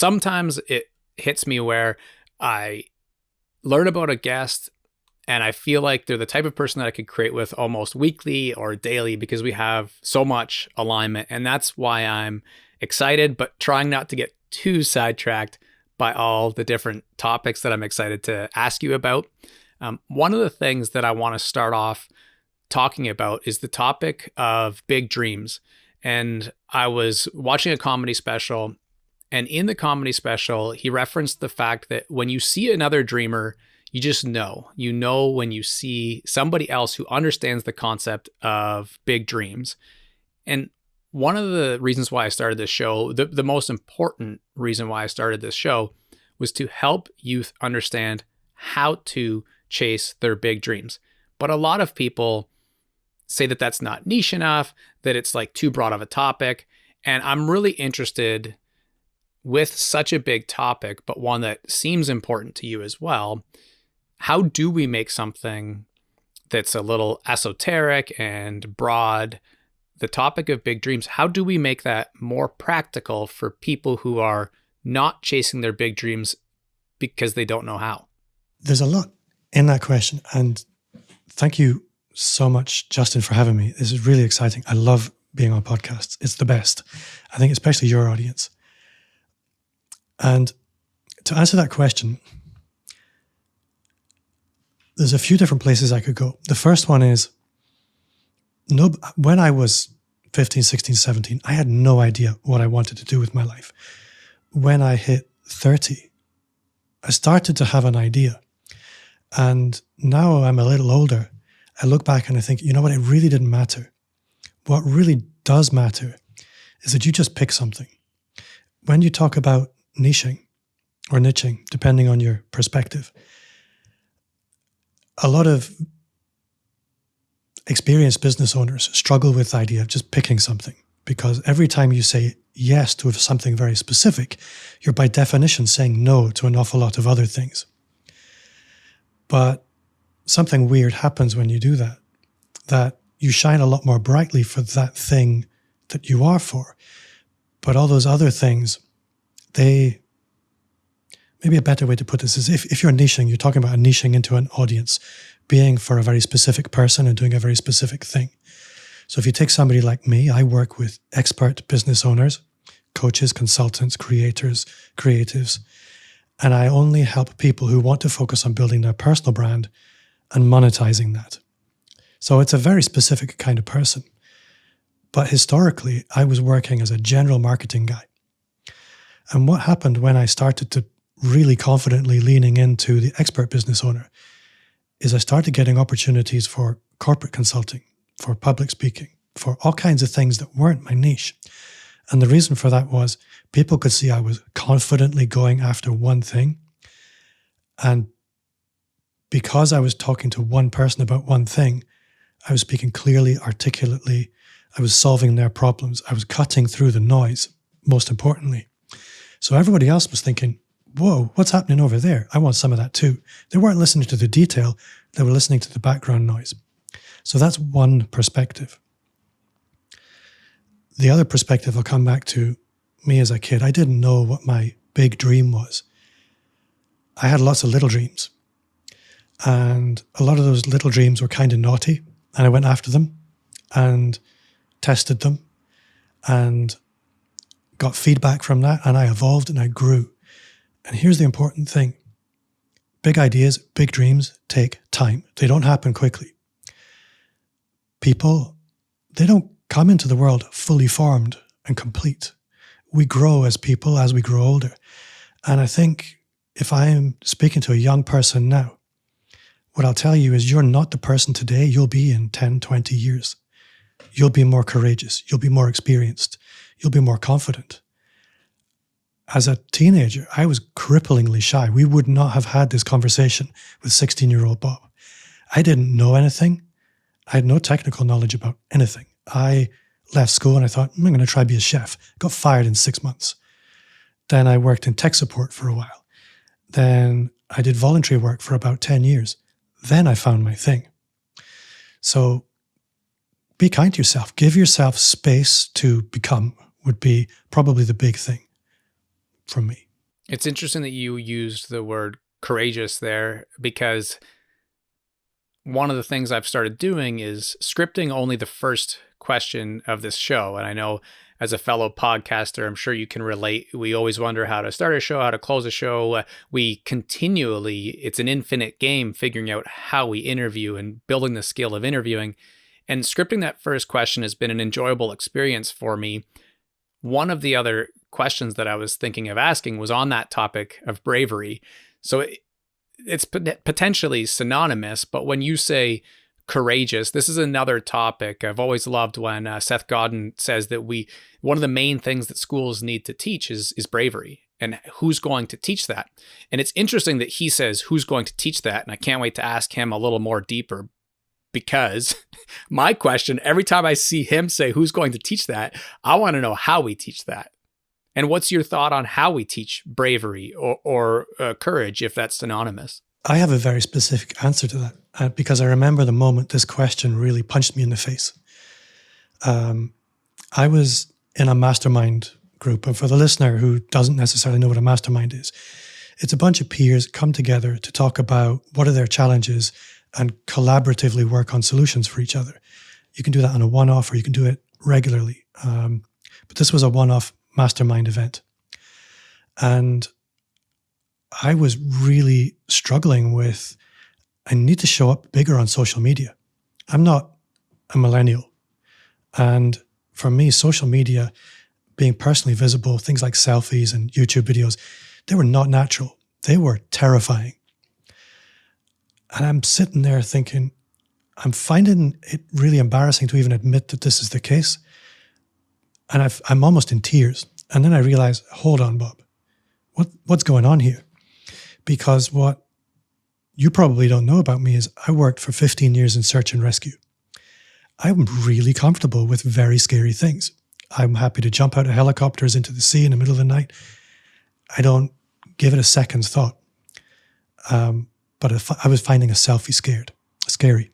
sometimes it hits me where I learn about a guest and I feel like they're the type of person that I could create with almost weekly or daily because we have so much alignment. And that's why I'm excited, but trying not to get too sidetracked by all the different topics that I'm excited to ask you about. One of the things that I want to start off talking about is the topic of big dreams. And I was watching a comedy special, and in the comedy special, he referenced the fact that when you see another dreamer, you just know. You know when you see somebody else who understands the concept of big dreams. And one of the reasons why I started this show, the most important reason why I started this show, was to help youth understand how to chase their big dreams. But a lot of people say that that's not niche enough, that it's like too broad of a topic. And I'm really interested with such a big topic, but one that seems important to you as well. How do we make something that's a little esoteric and broad, the topic of big dreams, how do we make that more practical for people who are not chasing their big dreams because they don't know how? There's a lot in that question. And thank you so much, Justin, for having me. This is really exciting. I love being on podcasts. It's the best. I think especially your audience. And to answer that question, there's a few different places I could go. The first one is, when I was 15, 16, 17, I had no idea what I wanted to do with my life. When I hit 30, I started to have an idea. And now I'm a little older, I look back and I think, you know what, it really didn't matter. What really does matter is that you just pick something. When you talk about niching or niching, depending on your perspective, a lot of experienced business owners struggle with the idea of just picking something, because every time you say yes to something very specific, you're by definition saying no to an awful lot of other things. But something weird happens when you do that, that you shine a lot more brightly for that thing that you are for. But all those other things, maybe a better way to put this is if you're niching, you're talking about niching into an audience, being for a very specific person and doing a very specific thing. So if you take somebody like me, I work with expert business owners, coaches, consultants, creators, creatives, and I only help people who want to focus on building their personal brand and monetizing that. So it's a very specific kind of person. But historically, I was working as a general marketing guy. And what happened when I started to really confidently leaning into the expert business owner is I started getting opportunities for corporate consulting, for public speaking, for all kinds of things that weren't my niche. And the reason for that was people could see I was confidently going after one thing. And because I was talking to one person about one thing, I was speaking clearly, articulately. I was solving their problems. I was cutting through the noise, most importantly. So everybody else was thinking, whoa, what's happening over there? I want some of that too. They weren't listening to the detail. They were listening to the background noise. So that's one perspective. The other perspective, I'll come back to me as a kid. I didn't know what my big dream was. I had lots of little dreams. And a lot of those little dreams were kind of naughty. And I went after them and tested them and got feedback from that. And I evolved and I grew. And here's the important thing. Big ideas, big dreams take time. They don't happen quickly. People, they don't come into the world fully formed and complete. We grow as people as we grow older. And I think if I am speaking to a young person now, what I'll tell you is you're not the person today you'll be in 10, 20 years. You'll be more courageous. You'll be more experienced. You'll be more confident. As a teenager, I was cripplingly shy. We would not have had this conversation with 16-year-old Bob. I didn't know anything. I had no technical knowledge about anything. I left school and I thought, I'm going to try to be a chef. Got fired in 6 months. Then I worked in tech support for a while. Then I did voluntary work for about 10 years. Then I found my thing. So be kind to yourself. Give yourself space to become would be probably the big thing from me. It's interesting that you used the word courageous there, because one of the things I've started doing is scripting only the first question of this show. And I know, as a fellow podcaster, I'm sure you can relate. We always wonder how to start a show, how to close a show. We continually, it's an infinite game figuring out how we interview and building the skill of interviewing. And scripting that first question has been an enjoyable experience for me. One of the other questions that I was thinking of asking was on that topic of bravery. So it's potentially synonymous, but when you say courageous, this is another topic. I've always loved when Seth Godin says that one of the main things that schools need to teach is bravery, and who's going to teach that. And it's interesting that he says who's going to teach that, and I can't wait to ask him a little more deeper, because my question every time I see him say who's going to teach that, I want to know how we teach that. And what's your thought on how we teach bravery or courage, if that's synonymous? I have a very specific answer to that because I remember the moment this question really punched me in the face. I was in a mastermind group, and for the listener who doesn't necessarily know what a mastermind is, it's a bunch of peers come together to talk about what are their challenges and collaboratively work on solutions for each other. You can do that on a one-off, or you can do it regularly. But this was a one-off mastermind event. And I was really struggling with, I need to show up bigger on social media. I'm not a millennial. And for me, social media, being personally visible, things like selfies and YouTube videos, they were not natural. They were terrifying. And I'm sitting there thinking, I'm finding it really embarrassing to even admit that this is the case. And I'm almost in tears. And then I realize, hold on, Bob, what's going on here? Because what you probably don't know about me is I worked for 15 years in search and rescue. I'm really comfortable with very scary things. I'm happy to jump out of helicopters into the sea in the middle of the night. I don't give it a second's thought. But I was finding a selfie scary.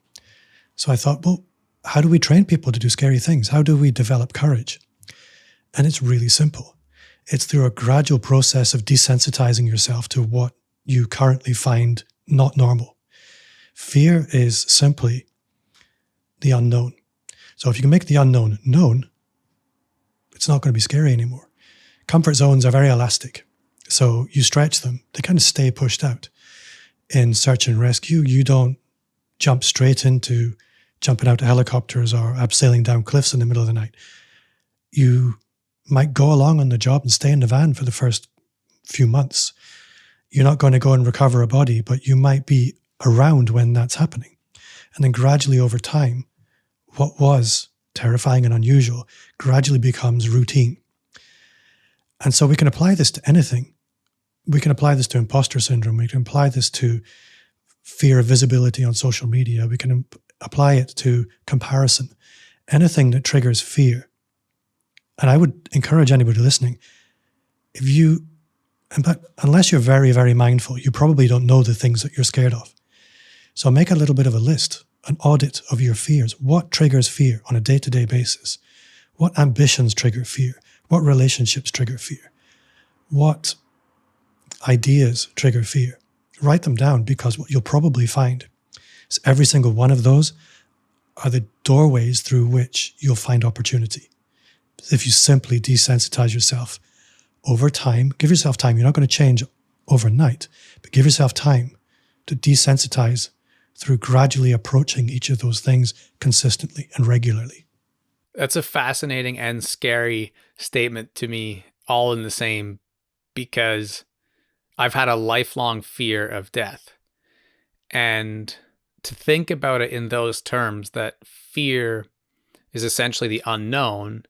So I thought, well, how do we train people to do scary things? How do we develop courage? And it's really simple. It's through a gradual process of desensitizing yourself to what you currently find not normal. Fear is simply the unknown. So if you can make the unknown known, it's not going to be scary anymore. Comfort zones are very elastic. So you stretch them, they kind of stay pushed out. In search and rescue, you don't jump straight into jumping out of helicopters or abseiling down cliffs in the middle of the night. You might go along on the job and stay in the van for the first few months. You're not going to go and recover a body, but you might be around when that's happening. And then gradually over time, what was terrifying and unusual gradually becomes routine. And so we can apply this to anything. We can apply this to imposter syndrome. We can apply this to fear of visibility on social media. We can apply it to comparison. Anything that triggers fear. And I would encourage anybody listening, unless you're very, very mindful, you probably don't know the things that you're scared of. So make a little bit of a list, an audit of your fears. What triggers fear on a day-to-day basis? What ambitions trigger fear? What relationships trigger fear? What ideas trigger fear? Write them down, because what you'll probably find is every single one of those are the doorways through which you'll find opportunity. If you simply desensitize yourself over time, give yourself time. You're not going to change overnight, but give yourself time to desensitize through gradually approaching each of those things consistently and regularly. That's a fascinating and scary statement to me, all in the same, because I've had a lifelong fear of death. And to think about it in those terms, that fear is essentially the unknown,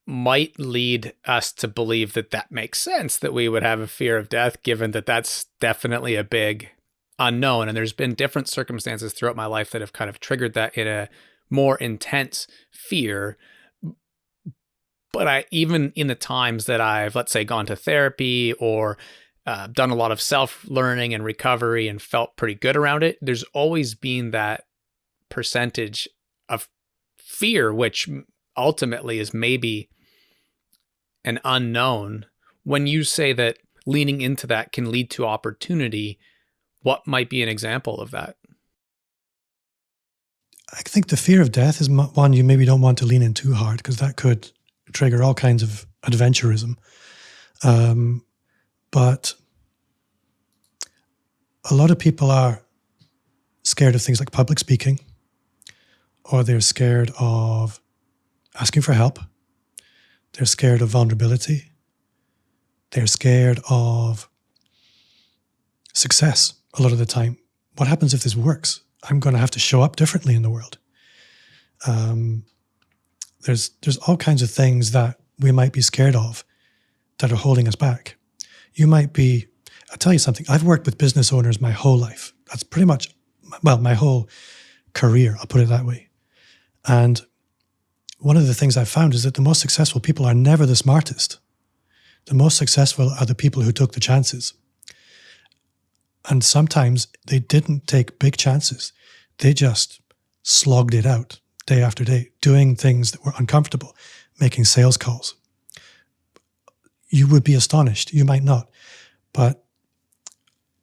might lead us to believe that that makes sense, that we would have a fear of death, given that that's definitely a big unknown. And there's been different circumstances throughout my life that have kind of triggered that in a more intense fear. But even in the times that I've, let's say, gone to therapy or done a lot of self-learning and recovery and felt pretty good around it, there's always been that percentage of fear, which ultimately is maybe an unknown. When you say that leaning into that can lead to opportunity. What might be an example of that? I think the fear of death is one you maybe don't want to lean in too hard, because that could trigger all kinds of adventurism. But a lot of people are scared of things like public speaking, or they're scared of asking for help. They're scared of vulnerability. They're scared of success a lot of the time. What happens if this works? I'm going to have to show up differently in the world. There's all kinds of things that we might be scared of that are holding us back. I'll tell you something, I've worked with business owners my whole life. That's pretty much, my whole career, I'll put it that way. And one of the things I've found is that the most successful people are never the smartest. The most successful are the people who took the chances. And sometimes they didn't take big chances. They just slogged it out day after day, doing things that were uncomfortable, making sales calls. You would be astonished. You might not. But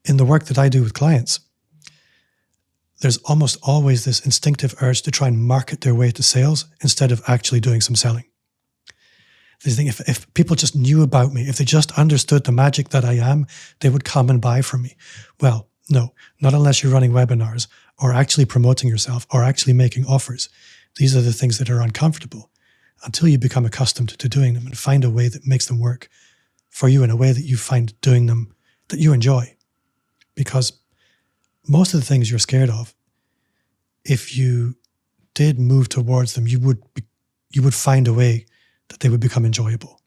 in the work that I do with clients, there's almost always this instinctive urge to try and market their way to sales instead of actually doing some selling. They think if people just knew about me, if they just understood the magic that I am, they would come and buy from me. Well, no, not unless you're running webinars or actually promoting yourself or actually making offers. These are the things that are uncomfortable until you become accustomed to doing them and find a way that makes them work for you in a way that you find doing them that you enjoy. Because most of the things you're scared of, if you did move towards them, you would find a way that they would become enjoyable.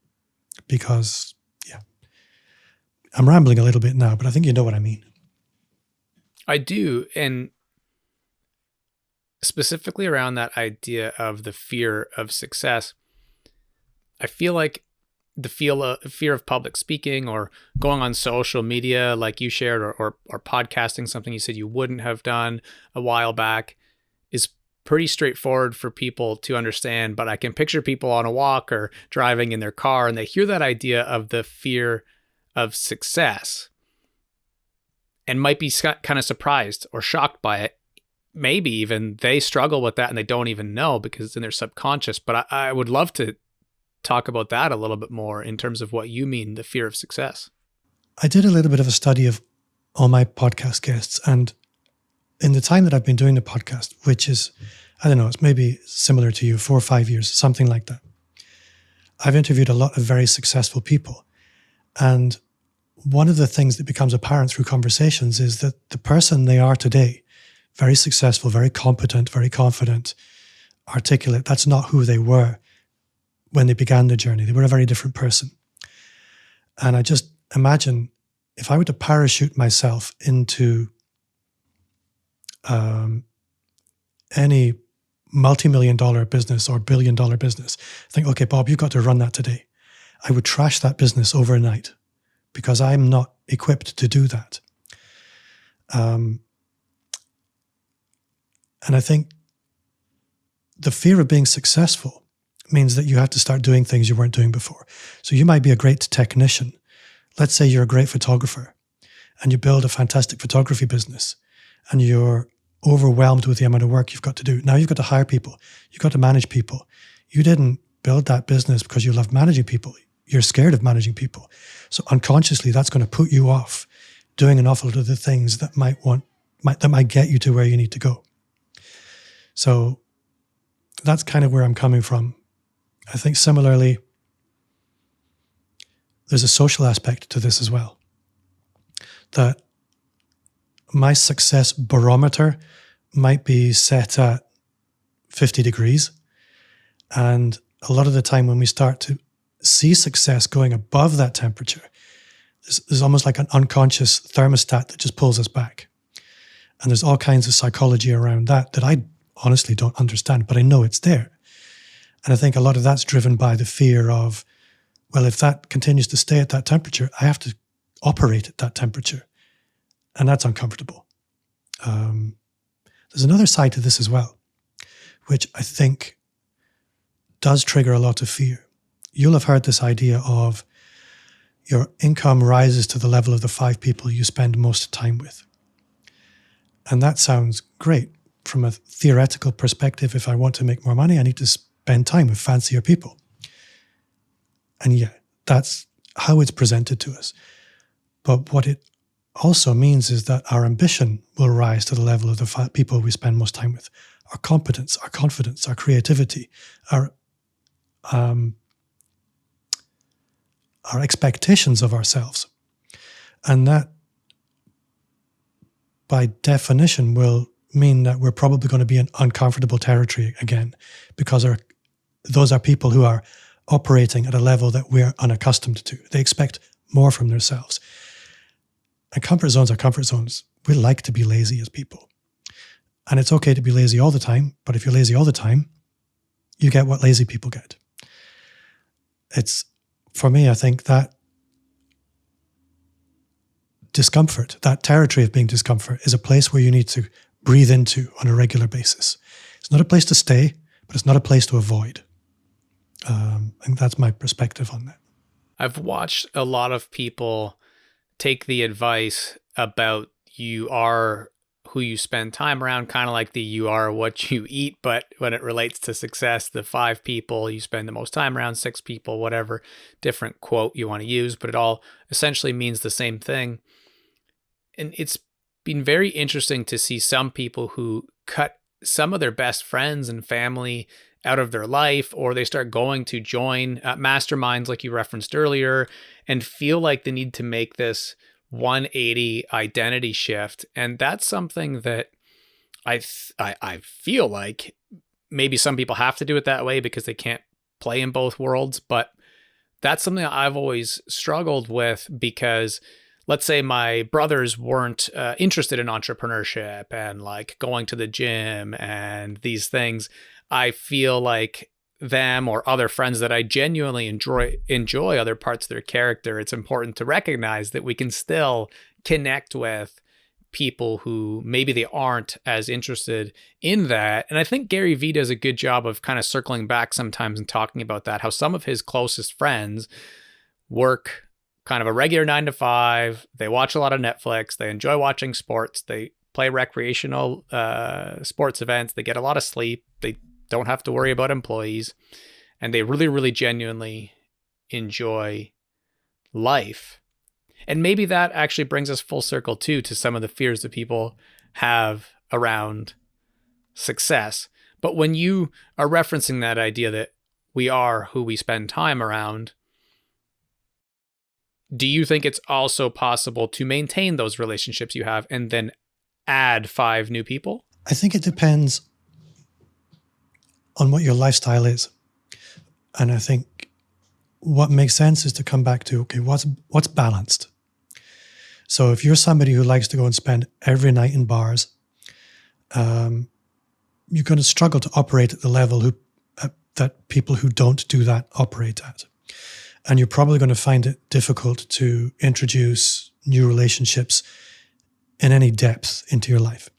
Because, I'm rambling a little bit now, but I think you know what I mean. I do. And specifically around that idea of the fear of success, I feel like the fear of public speaking or going on social media like you shared, or podcasting, something you said you wouldn't have done a while back, is pretty straightforward for people to understand. But I can picture people on a walk or driving in their car and they hear that idea of the fear of success and might be kind of surprised or shocked by it. Maybe even they struggle with that and they don't even know because it's in their subconscious. But I would love to talk about that a little bit more in terms of what you mean, the fear of success. I did a little bit of a study of all my podcast guests, and in the time that I've been doing the podcast, which is, I don't know, it's maybe similar to you, 4 or 5 years, something like that. I've interviewed a lot of very successful people. And one of the things that becomes apparent through conversations is that the person they are today, very successful, very competent, very confident, articulate, that's not who they were when they began the journey. They were a very different person. And I just imagine if I were to parachute myself into any multi-million-dollar business or billion-dollar business, think, okay, Bob, you've got to run that today. I would trash that business overnight because I'm not equipped to do that. And I think the fear of being successful means that you have to start doing things you weren't doing before. So you might be a great technician. Let's say you're a great photographer and you build a fantastic photography business and you're overwhelmed with the amount of work you've got to do. Now you've got to hire people. You've got to manage people. You didn't build that business because you love managing people. You're scared of managing people. So unconsciously, that's going to put you off doing an awful lot of the things that might get you to where you need to go. So that's kind of where I'm coming from. I think similarly, there's a social aspect to this as well. That my success barometer might be set at 50 degrees. And a lot of the time when we start to see success going above that temperature, there's almost like an unconscious thermostat that just pulls us back. And there's all kinds of psychology around that I honestly don't understand, but I know it's there. And I think a lot of that's driven by the fear of, well, if that continues to stay at that temperature, I have to operate at that temperature. And that's uncomfortable. There's another side to this as well, which I think does trigger a lot of fear. You'll have heard this idea of your income rises to the level of the 5 people you spend most time with. And that sounds great. From a theoretical perspective, if I want to make more money, I need to spend time with fancier people. And yeah, that's how it's presented to us. But what it also means is that our ambition will rise to the level of the people we spend most time with. Our competence, our confidence, our creativity, our expectations of ourselves. And that, by definition, will mean that we're probably going to be in uncomfortable territory again, because those are people who are operating at a level that we're unaccustomed to. They expect more from themselves. And comfort zones are comfort zones. We like to be lazy as people. And it's okay to be lazy all the time, but if you're lazy all the time, you get what lazy people get. For me, I think that discomfort, that territory of being discomfort, is a place where you need to breathe into on a regular basis. It's not a place to stay, but it's not a place to avoid. I think that's my perspective on that. I've watched a lot of people take the advice about you are who you spend time around, kind of like the you are what you eat, but when it relates to success, the 5 people you spend the most time around, 6 people, whatever different quote you want to use, but it all essentially means the same thing. And it's been very interesting to see some people who cut some of their best friends and family out of their life, or they start going to join masterminds like you referenced earlier, and feel like they need to make this 180 identity shift. And that's something that I feel like maybe some people have to do it that way because they can't play in both worlds. But that's something that I've always struggled with, because let's say my brothers weren't interested in entrepreneurship and like going to the gym and these things. I feel like them or other friends that I genuinely enjoy other parts of their character, it's important to recognize that we can still connect with people who maybe they aren't as interested in that. And I think Gary Vee does a good job of kind of circling back sometimes and talking about that, how some of his closest friends work kind of a regular 9 to 5. They watch a lot of Netflix. They enjoy watching sports. They play recreational sports events. They get a lot of sleep. They don't have to worry about employees. And they really, really genuinely enjoy life. And maybe that actually brings us full circle too to some of the fears that people have around success. But when you are referencing that idea that we are who we spend time around, do you think it's also possible to maintain those relationships you have and then add 5 new people? I think it depends on what your lifestyle is. And I think what makes sense is to come back to, okay, what's balanced? So if you're somebody who likes to go and spend every night in bars, you're going to struggle to operate at the level that people who don't do that operate at. And you're probably going to find it difficult to introduce new relationships in any depth into your life.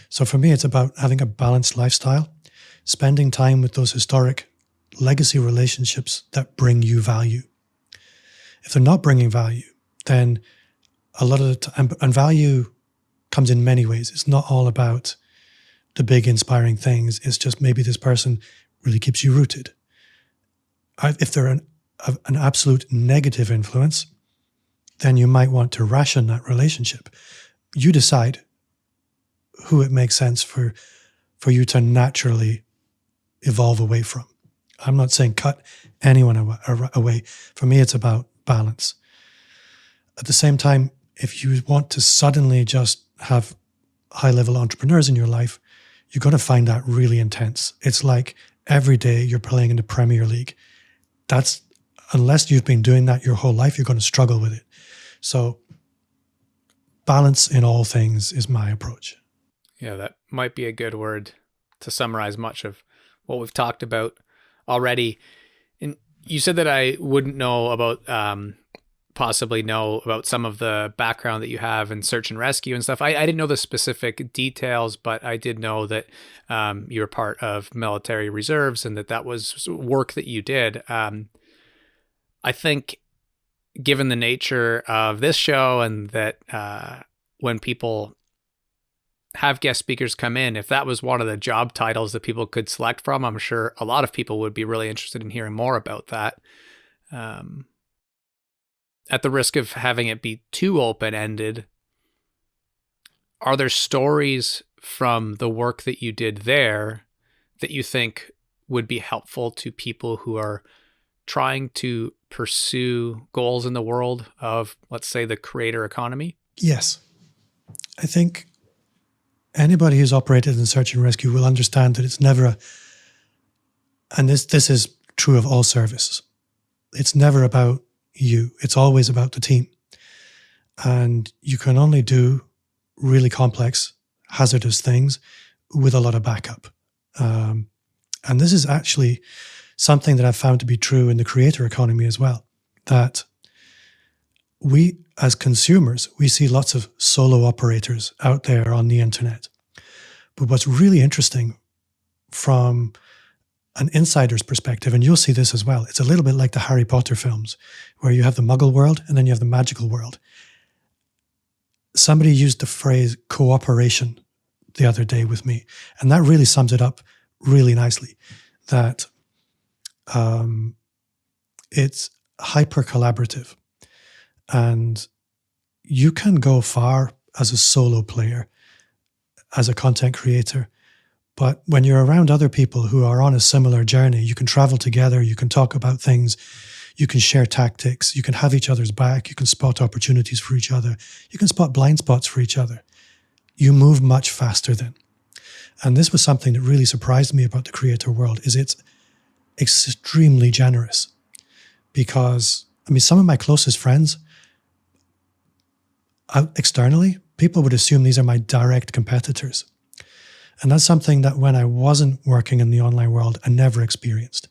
So for me, it's about having a balanced lifestyle, spending time with those historic legacy relationships that bring you value. If they're not bringing value, then a lot of the time, and value comes in many ways. It's not all about the big inspiring things. It's just maybe this person really keeps you rooted. If they're an absolute negative influence, then you might want to ration that relationship. You decide who it makes sense for you to naturally evolve away from. I'm not saying cut anyone away. For me, it's about balance. At the same time, if you want to suddenly just have high-level entrepreneurs in your life, you're going to find that really intense. It's like every day you're playing in the Premier League. Unless you've been doing that your whole life, you're going to struggle with it. So balance in all things is my approach. Yeah, that might be a good word to summarize much of what we've talked about already. And you said that I wouldn't know about, possibly know about some of the background that you have in search and rescue and stuff. I didn't know the specific details, but I did know that you were part of military reserves and that was work that you did. I think given the nature of this show and that when people have guest speakers come in, if that was one of the job titles that people could select from, I'm sure a lot of people would be really interested in hearing more about that. At the risk of having it be too open-ended, are there stories from the work that you did there that you think would be helpful to people who are trying to pursue goals in the world of, let's say, the creator economy? Yes. I think anybody who's operated in search and rescue will understand that it's never and this is true of all services. It's never about you. It's always about the team. And you can only do really complex, hazardous things with a lot of backup. And this is actually something that I've found to be true in the creator economy as well, that we, as consumers, we see lots of solo operators out there on the internet. But what's really interesting from an insider's perspective, and you'll see this as well, it's a little bit like the Harry Potter films, where you have the Muggle world and then you have the magical world. Somebody used the phrase cooperation the other day with me, and that really sums it up really nicely, that it's hyper collaborative, and you can go far as a solo player, as a content creator, but when you're around other people who are on a similar journey, you can travel together, you can talk about things, you can share tactics, you can have each other's back, you can spot opportunities for each other, you can spot blind spots for each other. You move much faster then. And this was something that really surprised me about the creator world, is it's extremely generous. Because, I mean, some of my closest friends, externally, people would assume these are my direct competitors. And that's something that when I wasn't working in the online world, I never experienced.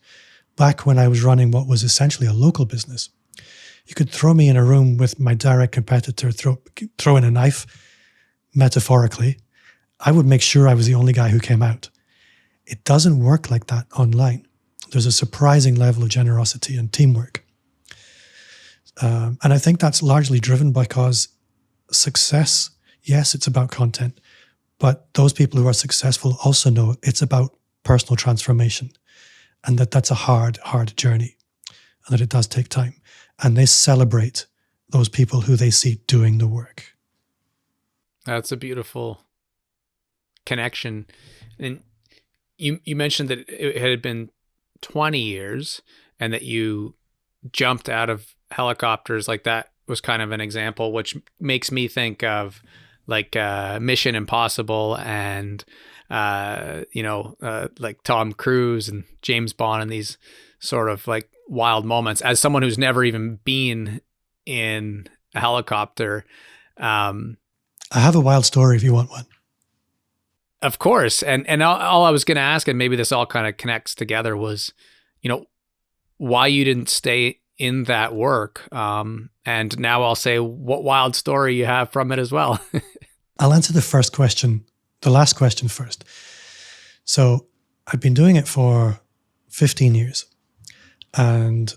Back when I was running what was essentially a local business, you could throw me in a room with my direct competitor, throw in a knife, metaphorically. I would make sure I was the only guy who came out. It doesn't work like that online. There's a surprising level of generosity and teamwork. And I think that's largely driven because success, yes, it's about content, but those people who are successful also know it's about personal transformation, and that's a hard journey, and that it does take time. And they celebrate those people who they see doing the work. That's a beautiful connection. And you mentioned that it had been 20 years and that you jumped out of helicopters. Like, that was kind of an example, which makes me think of like Mission Impossible and like Tom Cruise and James Bond and these sort of like wild moments. As someone who's never even been in a helicopter, I have a wild story if you want one. Of course. And all I was going to ask, and maybe this all kind of connects together, was, why you didn't stay in that work. And now I'll say what wild story you have from it as well. I'll answer the last question first. So I've been doing it for 15 years. And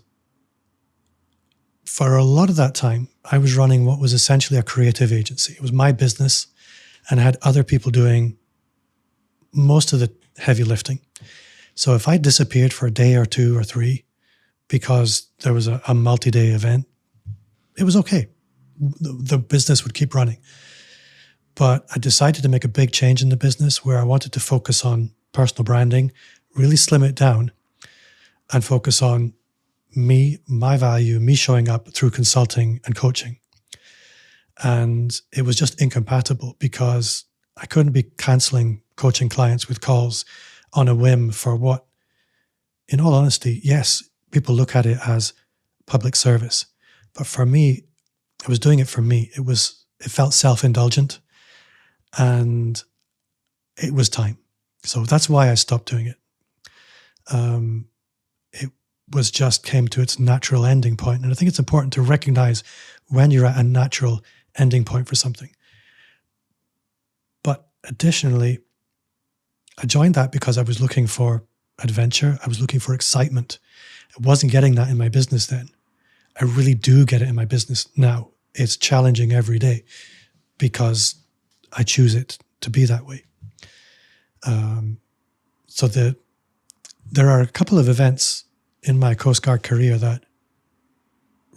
for a lot of that time, I was running what was essentially a creative agency. It was my business, and I had other people doing most of the heavy lifting. So if I disappeared for a day or two or three because there was a multi-day event, it was okay. The business would keep running. But I decided to make a big change in the business where I wanted to focus on personal branding, really slim it down, and focus on me, my value, me showing up through consulting and coaching. And it was just incompatible because I couldn't be canceling coaching clients with calls on a whim for what, in all honesty, yes, people look at it as public service. But for me, I was doing it for me. It felt self-indulgent, and it was time. So that's why I stopped doing it. It was just came to its natural ending point. And I think it's important to recognize when you're at a natural ending point for something. But additionally, I joined that because I was looking for adventure. I was looking for excitement. I wasn't getting that in my business then. I really do get it in my business now. It's challenging every day because I choose it to be that way. So there are a couple of events in my Coast Guard career that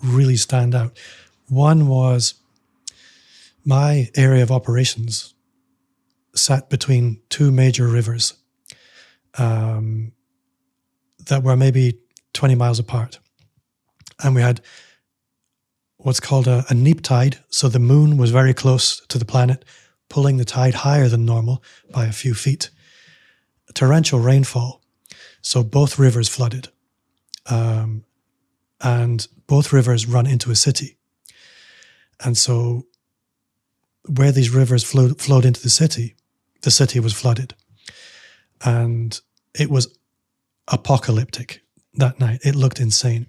really stand out. One was my area of operations sat between two major rivers that were maybe 20 miles apart. And we had what's called a neap tide. So the moon was very close to the planet, pulling the tide higher than normal by a few feet. Torrential rainfall. So both rivers flooded. And both rivers run into a city. And so where these rivers flowed into the city was flooded. And it was apocalyptic that night. It looked insane.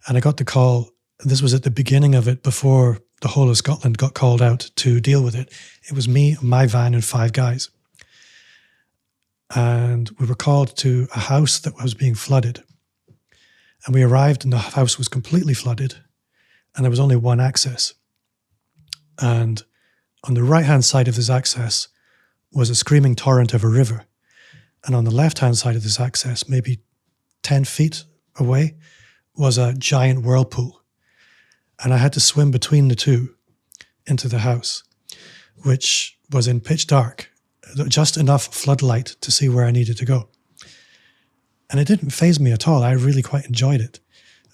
And I got the call, this was at the beginning of it, before the whole of Scotland got called out to deal with it. It was me, my van, and 5 guys. And we were called to a house that was being flooded. And we arrived and the house was completely flooded and there was only one access. And on the right-hand side of this access was a screaming torrent of a river. And on the left-hand side of this access, maybe 10 feet away, was a giant whirlpool. And I had to swim between the two into the house, which was in pitch dark, just enough floodlight to see where I needed to go. And it didn't faze me at all. I really quite enjoyed it.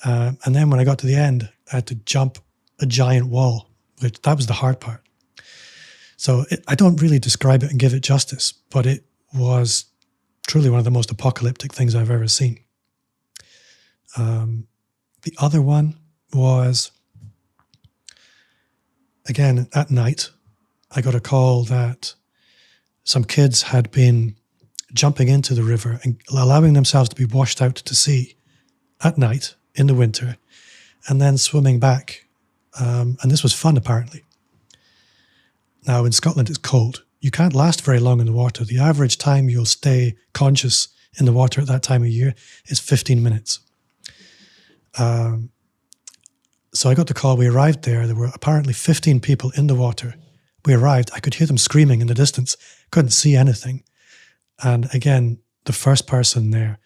And then when I got to the end, I had to jump a giant wall, which that was the hard part. So I don't really describe it and give it justice, but it was truly one of the most apocalyptic things I've ever seen. The other one was, again, at night, I got a call that some kids had been jumping into the river and allowing themselves to be washed out to sea at night in the winter and then swimming back. And this was fun, apparently. Now, in Scotland, it's cold. You can't last very long in the water. The average time you'll stay conscious in the water at that time of year is 15 minutes. So I got the call. We arrived there. There were apparently 15 people in the water. We arrived. I could hear them screaming in the distance. Couldn't see anything. And again, the first person there,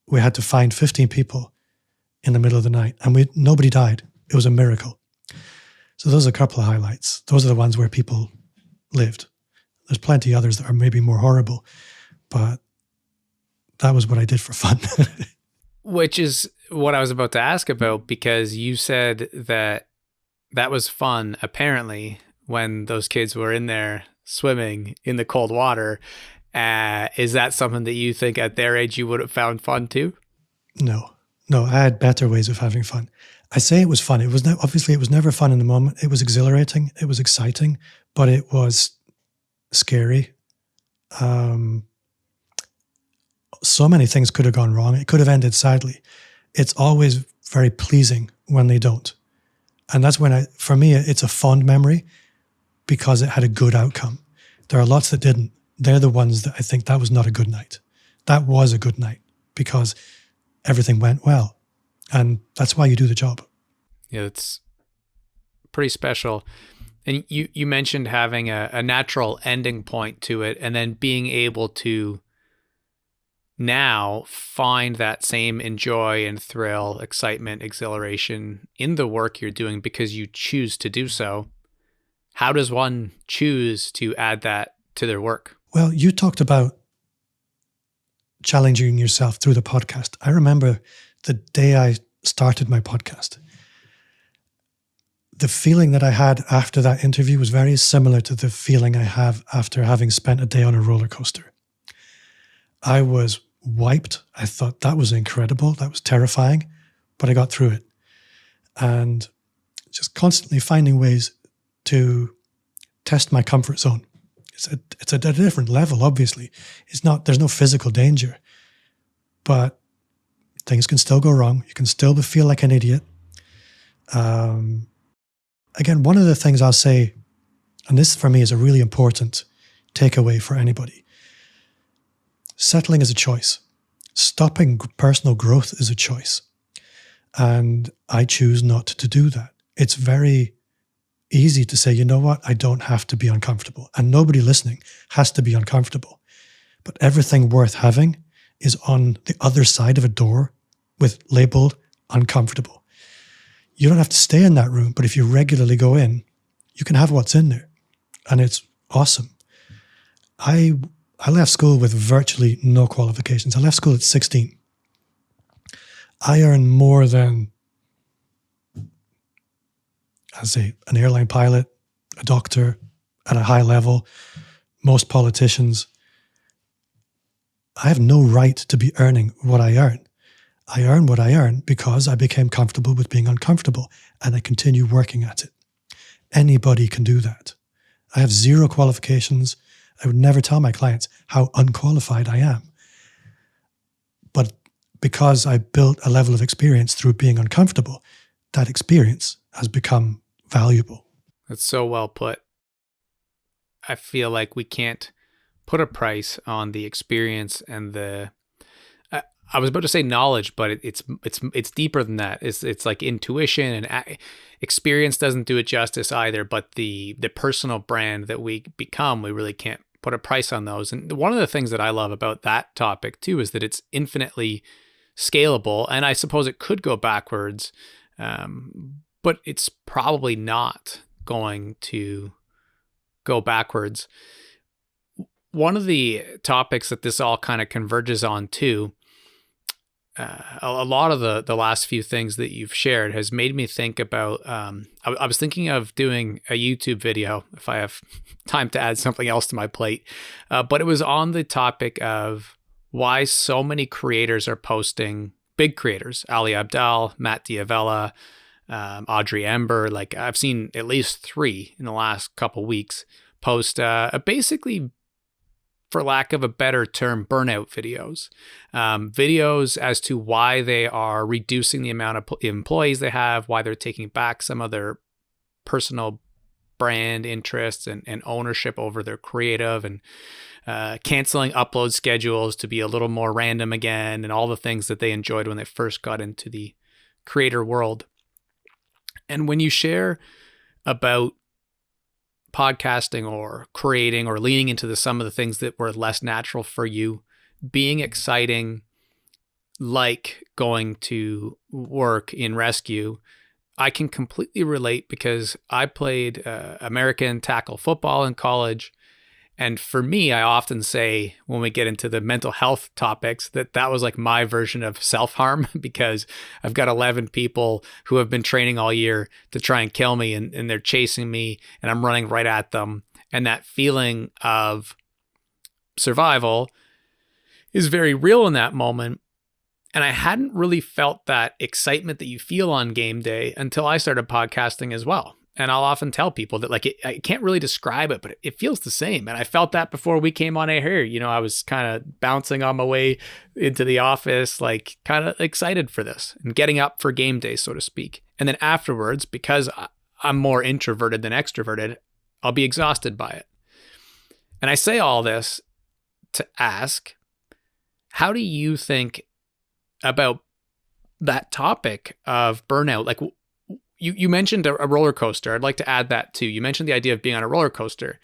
we had to find 15 people in the middle of the night. And nobody died. It was a miracle. So those are a couple of highlights. Those are the ones where people lived. There's plenty others that are maybe more horrible, but that was what I did for fun. Which is what I was about to ask about, because you said that was fun, apparently, when those kids were in there swimming in the cold water. Is that something that you think at their age you would have found fun too? No, I had better ways of having fun. I say it was fun. It was obviously it was never fun in the moment. It was exhilarating. It was exciting, but it was scary. So many things could have gone wrong. It could have ended sadly. It's always very pleasing when they don't. And that's when for me, it's a fond memory because it had a good outcome. There are lots that didn't. They're the ones that I think that was not a good night. That was a good night because everything went well. And that's why you do the job. Yeah, it's pretty special. And you mentioned having a natural ending point to it and then being able to now find that same enjoy and thrill, excitement, exhilaration in the work you're doing because you choose to do so. How does one choose to add that to their work? Well, you talked about challenging yourself through the podcast. I remember the day I started my podcast. The feeling that I had after that interview was very similar to the feeling I have after having spent a day on a roller coaster. I was wiped. I thought that was incredible. That was terrifying, but I got through it. And just constantly finding ways to test my comfort zone. It's at a different level, obviously. There's no physical danger, but things can still go wrong. You can still feel like an idiot. Again, one of the things I'll say, and this for me is a really important takeaway for anybody, settling is a choice. Stopping personal growth is a choice. And I choose not to do that. It's very easy to say, you know what, I don't have to be uncomfortable. And nobody listening has to be uncomfortable. But everything worth having is on the other side of a door with labeled uncomfortable. You don't have to stay in that room, but if you regularly go in, you can have what's in there. And it's awesome. I left school with virtually no qualifications. I left school at 16. I earn more than, as an airline pilot, a doctor at a high level, most politicians. I have no right to be earning what I earn. I earn what I earn because I became comfortable with being uncomfortable, and I continue working at it. Anybody can do that. I have zero qualifications. I would never tell my clients how unqualified I am. But because I built a level of experience through being uncomfortable, that experience has become valuable. That's so well put. I feel like we can't put a price on the experience and the I was about to say knowledge, but it's deeper than that. It's like intuition, and experience doesn't do it justice either. But the personal brand that we become, we really can't put a price on those. And one of the things that I love about that topic too is that it's infinitely scalable, and I suppose it could go backwards, but it's probably not going to go backwards. One of the topics that this all kind of converges on too, a lot of the last few things that you've shared has made me think about, I was thinking of doing a YouTube video if I have time to add something else to my plate, but it was on the topic of why so many creators are posting, big creators, Ali Abdaal, Matt Diavella, Audrey Ember. Like I've seen at least 3 in the last couple weeks post basically, for lack of a better term, burnout videos. Videos as to why they are reducing the amount of employees they have, why they're taking back some of their personal brand interests and ownership over their creative, and canceling upload schedules to be a little more random again, and all the things that they enjoyed when they first got into the creator world. And when you share about podcasting or creating or leaning into some of the things that were less natural for you, being exciting, like going to work in rescue, I can completely relate because I played American tackle football in college. And for me, I often say when we get into the mental health topics that was like my version of self-harm, because I've got 11 people who have been training all year to try and kill me, and they're chasing me and I'm running right at them. And that feeling of survival is very real in that moment. And I hadn't really felt that excitement that you feel on game day until I started podcasting as well. And I'll often tell people that I can't really describe it, but it feels the same. And I felt that before we came on air here. You know, I was kind of bouncing on my way into the office, like kind of excited for this and getting up for game day, so to speak. And then afterwards, because I'm more introverted than extroverted, I'll be exhausted by it. And I say all this to ask, how do you think about that topic of burnout? Like, you mentioned a roller coaster. I'd like to add that too. You mentioned the idea of being on a roller coaster.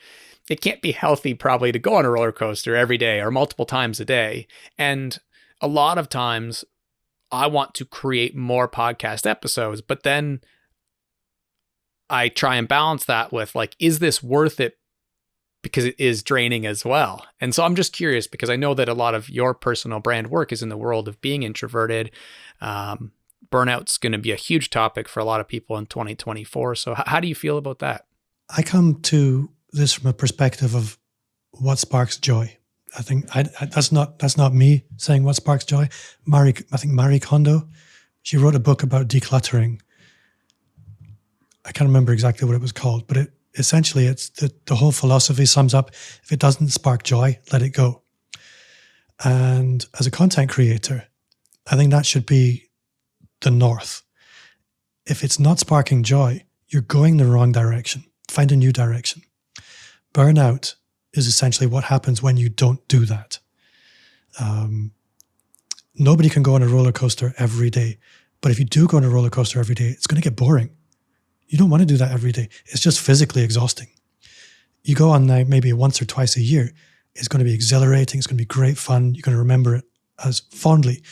It can't be healthy probably to go on a roller coaster every day or multiple times a day. And a lot of times I want to create more podcast episodes, but then I try and balance that with like, is this worth it? Because it is draining as well. And so I'm just curious, because I know that a lot of your personal brand work is in the world of being introverted. Burnout's going to be a huge topic for a lot of people in 2024. So how do you feel about that? I come to this from a perspective of what sparks joy. I think that's not me saying what sparks joy. I think Marie Kondo, she wrote a book about decluttering. I can't remember exactly what it was called, but essentially it's the whole philosophy sums up: if it doesn't spark joy, let it go. And as a content creator, I think that should be the north. If it's not sparking joy, you're going the wrong direction. Find a new direction. Burnout is essentially what happens when you don't do that. Nobody can go on a roller coaster every day, But if you do go on a roller coaster every day, it's going to get boring. You don't want to do that every day. It's just physically exhausting. You go on now maybe once or twice a year. It's going to be exhilarating. It's going to be great fun. You're going to remember it as fondly.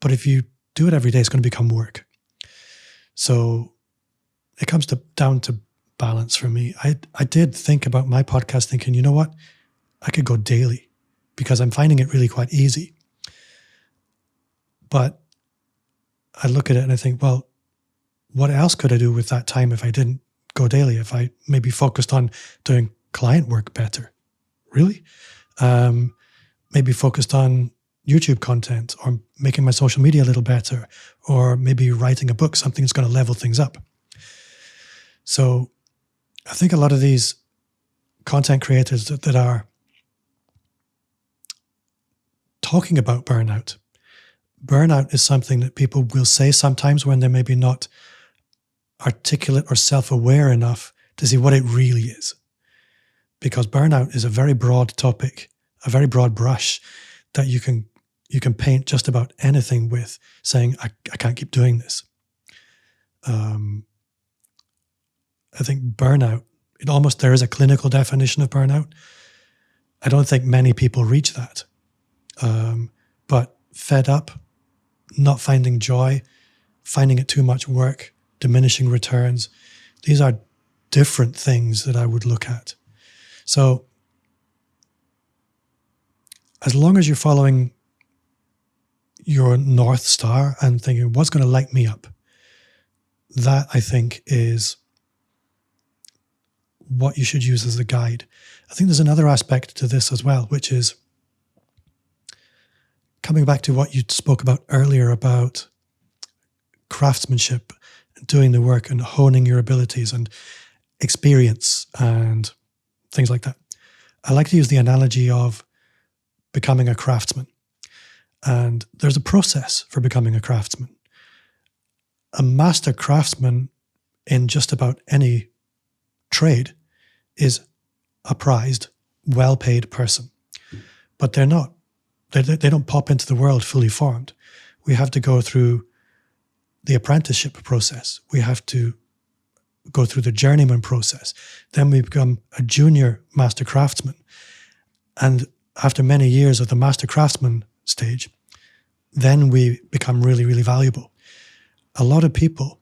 But if you do it every day, it's going to become work. So it comes down to balance for me. I did think about my podcast thinking, you know what? I could go daily because I'm finding it really quite easy. But I look at it and I think, well, what else could I do with that time if I didn't go daily? If I maybe focused on doing client work better, really? Maybe focused on YouTube content or making my social media a little better, or maybe writing a book, something that's going to level things up. So I think a lot of these content creators that are talking about burnout is something that people will say sometimes when they're maybe not articulate or self-aware enough to see what it really is. Because burnout is a very broad topic, a very broad brush that you can paint just about anything with, saying, I can't keep doing this. I think burnout, there is a clinical definition of burnout. I don't think many people reach that. But fed up, not finding joy, finding it too much work, diminishing returns, these are different things that I would look at. So as long as you're following your North Star and thinking, what's going to light me up? That, I think, is what you should use as a guide. I think there's another aspect to this as well, which is coming back to what you spoke about earlier about craftsmanship, doing the work and honing your abilities and experience and things like that. I like to use the analogy of becoming a craftsman. And there's a process for becoming a craftsman. A master craftsman in just about any trade is a prized, well-paid person. But they're not. They don't pop into the world fully formed. We have to go through the apprenticeship process. We have to go through the journeyman process. Then we become a junior master craftsman. And after many years of the master craftsman stage, then we become really, really valuable. A lot of people,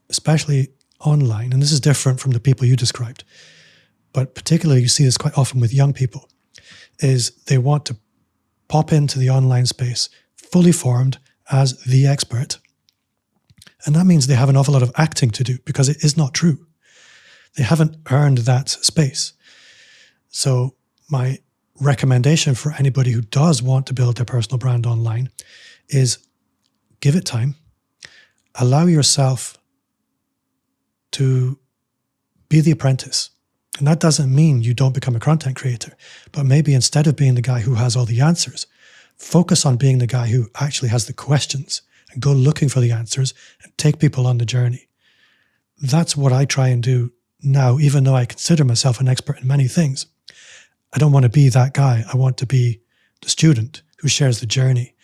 especially online, and this is different from the people you described, but particularly you see this quite often with young people, is they want to pop into the online space fully formed as the expert. And that means they have an awful lot of acting to do because it is not true. They haven't earned that space. So my recommendation for anybody who does want to build their personal brand online is give it time. Allow yourself to be the apprentice. And that doesn't mean you don't become a content creator, but maybe instead of being the guy who has all the answers, focus on being the guy who actually has the questions and go looking for the answers and take people on the journey. That's what I try and do now, even though I consider myself an expert in many things. I don't want to be that guy. I want to be the student who shares the journey.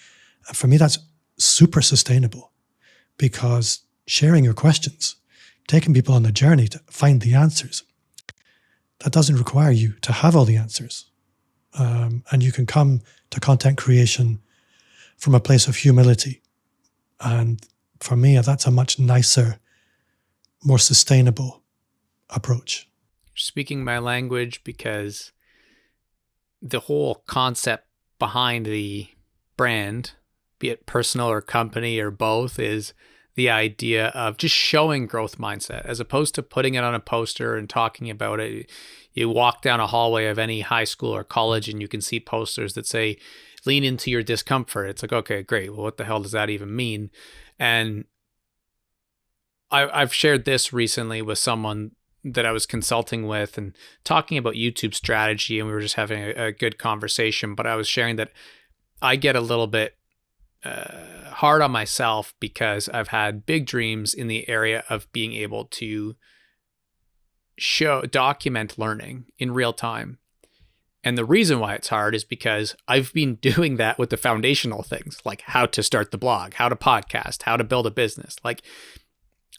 And for me, that's super sustainable because sharing your questions, taking people on the journey to find the answers, that doesn't require you to have all the answers. And you can come to content creation from a place of humility. And for me, that's a much nicer, more sustainable approach. Speaking my language, because the whole concept behind the brand, be it personal or company or both, is the idea of just showing growth mindset as opposed to putting it on a poster and talking about it. You walk down a hallway of any high school or college and you can see posters that say, lean into your discomfort. It's like, okay, great. Well, what the hell does that even mean? And I've shared this recently with someone that I was consulting with and talking about YouTube strategy, and we were just having a good conversation, but I was sharing that I get a little bit hard on myself because I've had big dreams in the area of being able to document learning in real time. And the reason why it's hard is because I've been doing that with the foundational things, like how to start the blog, how to podcast, how to build a business. Like,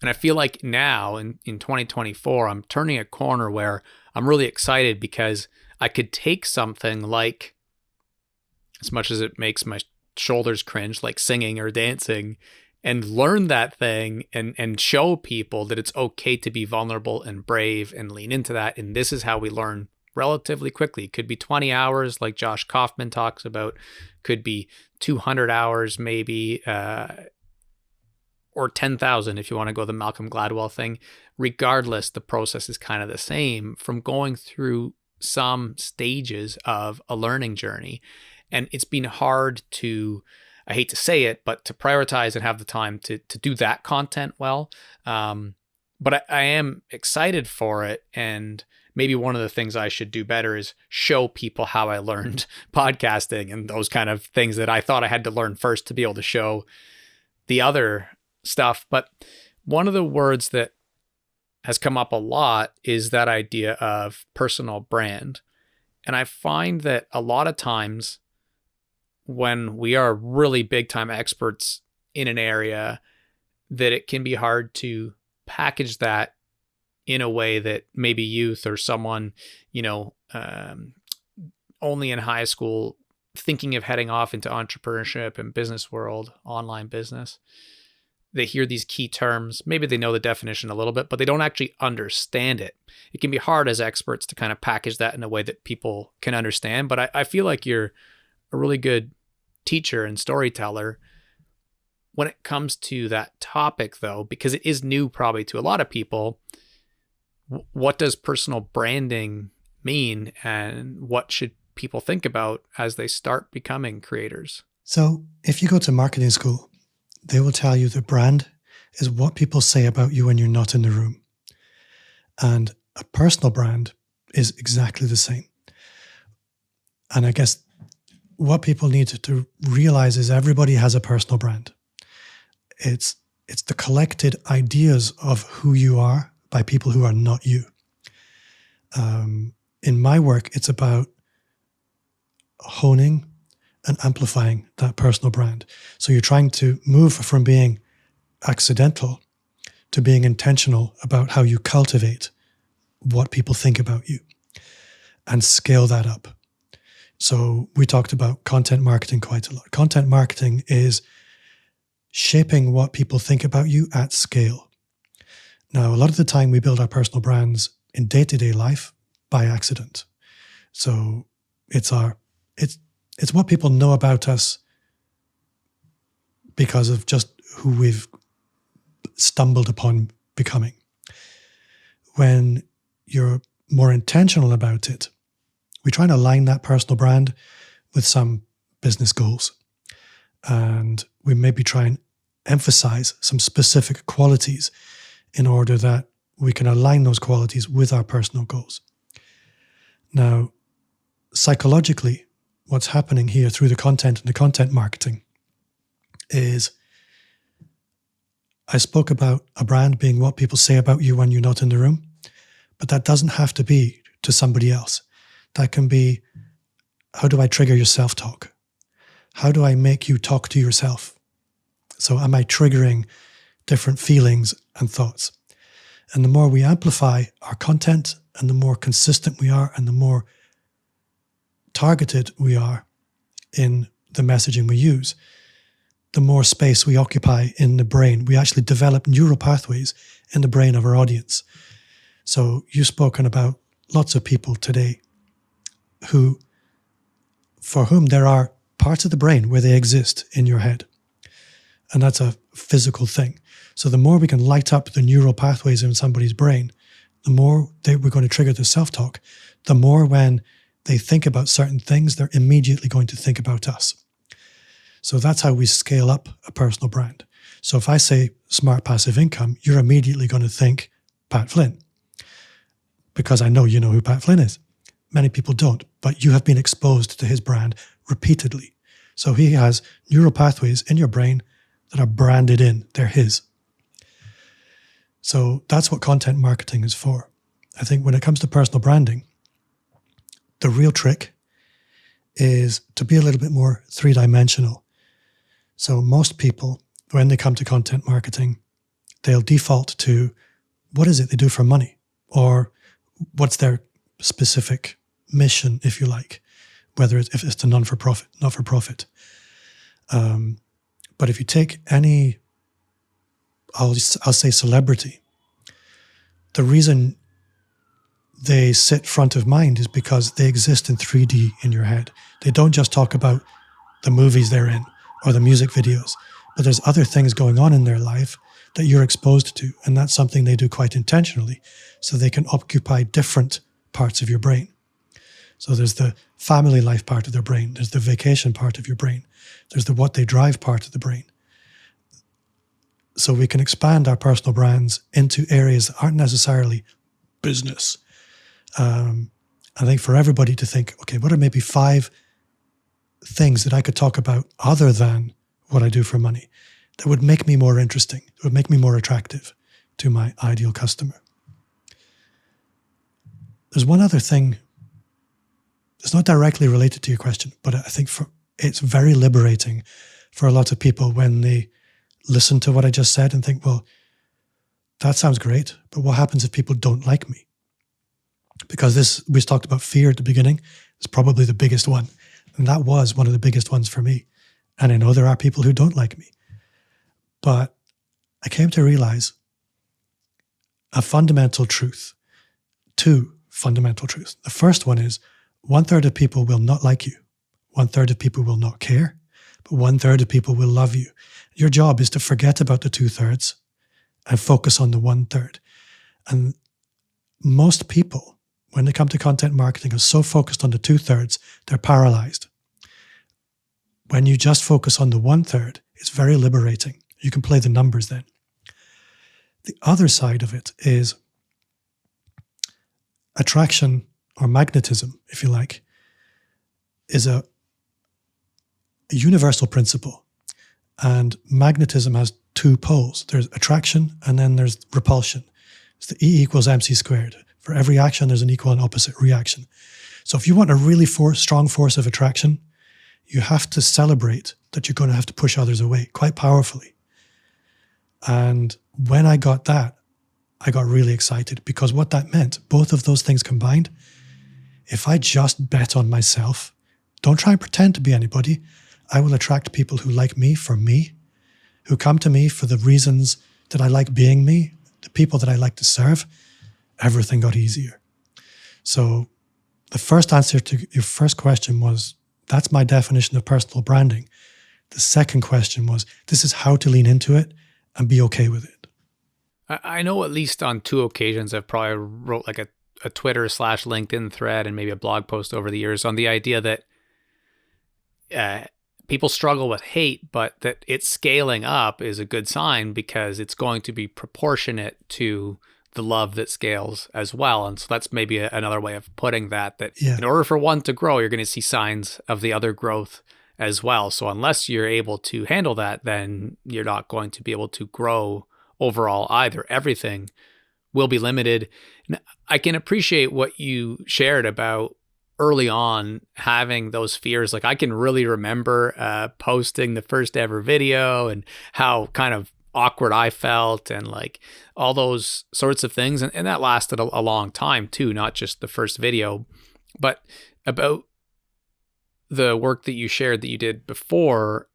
and I feel like now in 2024, I'm turning a corner where I'm really excited because I could take something like, as much as it makes my shoulders cringe, like singing or dancing, and learn that thing and show people that it's okay to be vulnerable and brave and lean into that. And this is how we learn relatively quickly. It could be 20 hours like Josh Kaufman talks about, could be 200 hours maybe, or 10,000 if you want to go the Malcolm Gladwell thing. Regardless, the process is kind of the same from going through some stages of a learning journey. And it's been hard to, I hate to say it, but to prioritize and have the time to do that content well. But I am excited for it. And maybe one of the things I should do better is show people how I learned podcasting and those kind of things that I thought I had to learn first to be able to show the other stuff. But one of the words that has come up a lot is that idea of personal brand. And I find that a lot of times when we are really big time experts in an area, that it can be hard to package that in a way that maybe youth or someone, only in high school thinking of heading off into entrepreneurship and business world, online business, they hear these key terms. Maybe they know the definition a little bit, but they don't actually understand it. It can be hard as experts to kind of package that in a way that people can understand. But I feel like you're a really good teacher and storyteller when it comes to that topic, though, because it is new probably to a lot of people. What does personal branding mean, and what should people think about as they start becoming creators? So if you go to marketing school, they will tell you that brand is what people say about you when you're not in the room. And a personal brand is exactly the same. And I guess what people need to realize is everybody has a personal brand. It's the collected ideas of who you are by people who are not you. In my work, it's about honing and amplifying that personal brand. So you're trying to move from being accidental to being intentional about how you cultivate what people think about you and scale that up. So we talked about content marketing quite a lot. Content marketing is shaping what people think about you at scale. Now, a lot of the time we build our personal brands in day-to-day life by accident. So it's what people know about us because of just who we've stumbled upon becoming. When you're more intentional about it, we try and align that personal brand with some business goals. And we maybe try and emphasize some specific qualities in order that we can align those qualities with our personal goals. Now, psychologically, what's happening here through the content and the content marketing is I spoke about a brand being what people say about you when you're not in the room, but that doesn't have to be to somebody else. That can be, how do I trigger your self-talk? How do I make you talk to yourself? So am I triggering different feelings and thoughts? And the more we amplify our content and the more consistent we are and the more targeted we are in the messaging we use, the more space we occupy in the brain. We actually develop neural pathways in the brain of our audience. So you've spoken about lots of people today for whom there are parts of the brain where they exist in your head. And that's a physical thing. So the more we can light up the neural pathways in somebody's brain, the more we're going to trigger the self-talk, the more when they think about certain things, they're immediately going to think about us. So that's how we scale up a personal brand. So if I say smart passive income, you're immediately going to think Pat Flynn, because I know you know who Pat Flynn is. Many people don't, but you have been exposed to his brand repeatedly. So he has neural pathways in your brain that are branded in. They're his. So that's what content marketing is for. I think when it comes to personal branding, The real trick is to be a little bit more three-dimensional. So most people, when they come to content marketing, they'll default to what is it they do for money, or what's their specific mission, if you like, whether if it's the not-for-profit. But if you take any, I'll say celebrity, the reason they sit front of mind is because they exist in 3D in your head. They don't just talk about the movies they're in or the music videos, but there's other things going on in their life that you're exposed to, and that's something they do quite intentionally, so they can occupy different parts of your brain. So there's the family life part of their brain, there's the vacation part of your brain, there's the what they drive part of the brain. So we can expand our personal brands into areas that aren't necessarily business. I think for everybody to think, okay, what are maybe 5 things that I could talk about other than what I do for money that would make me more interesting, that would make me more attractive to my ideal customer. There's one other thing. It's not directly related to your question, but I think it's very liberating for a lot of people when they listen to what I just said and think, well, that sounds great, but what happens if people don't like me? Because we talked about fear at the beginning. It's probably the biggest one. And that was one of the biggest ones for me. And I know there are people who don't like me. But I came to realize a fundamental truth, 2 fundamental truths. The first one is 1/3 of people will not like you. 1/3 of people will not care, but 1/3 of people will love you. Your job is to forget about the 2/3 and focus on the 1/3. And most people, when they come to content marketing, are so focused on the 2/3, they're paralyzed. When you just focus on the 1/3, it's very liberating. You can play the numbers then. The other side of it is attraction, or magnetism, if you like, is a universal principle. And magnetism has 2 poles. There's attraction and then there's repulsion. It's the E = mc². For every action, there's an equal and opposite reaction. So if you want a really strong force of attraction, you have to celebrate that you're going to have to push others away quite powerfully. And when I got that, I got really excited, because what that meant, both of those things combined, if I just bet on myself, don't try and pretend to be anybody, I will attract people who like me for me, who come to me for the reasons that I like being me, the people that I like to serve. Everything got easier. So the first answer to your first question was, that's my definition of personal branding. The second question was, this is how to lean into it and be okay with it. I know at least on 2 occasions I've probably wrote like a Twitter/LinkedIn thread and maybe a blog post over the years on the idea that people struggle with hate, but that it's scaling up is a good sign, because it's going to be proportionate to the love that scales as well. And so that's maybe another way of putting that in order for one to grow, you're going to see signs of the other growth as well. So unless you're able to handle that, then you're not going to be able to grow overall either. Everything will be limited. I can appreciate what you shared about early on having those fears. Like, I can really remember posting the first ever video and how kind of awkward I felt and like all those sorts of things. And that lasted a long time too, not just the first video. But about the work that you shared that you did before,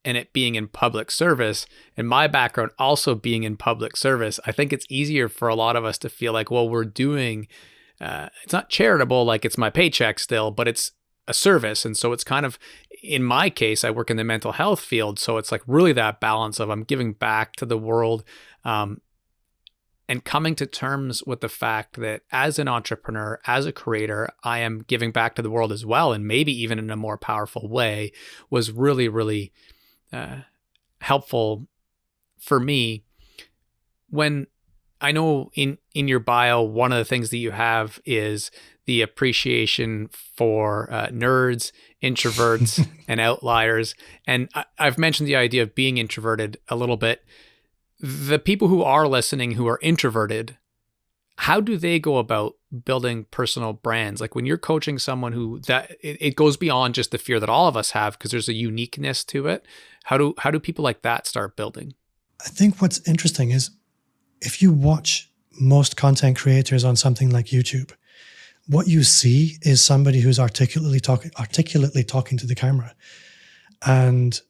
and it being in public service, and my background also being in public service, I think it's easier for a lot of us to feel like, well, we're doing, it's not charitable, like it's my paycheck still, but it's a service. And so it's kind of, in my case, I work in the mental health field. So it's like really that balance of I'm giving back to the world, and coming to terms with the fact that as an entrepreneur, as a creator, I am giving back to the world as well. And maybe even in a more powerful way was really, really helpful for me. When I know in your bio, one of the things that you have is the appreciation for nerds, introverts, and outliers. And I've mentioned the idea of being introverted a little bit. The people who are listening who are introverted, how do they go about building personal brands? Like when you're coaching someone who it goes beyond just the fear that all of us have because there's a uniqueness to it. How do people like that start building? I think what's interesting is if you watch most content creators on something like YouTube, what you see is somebody who's articulately talking to the camera, and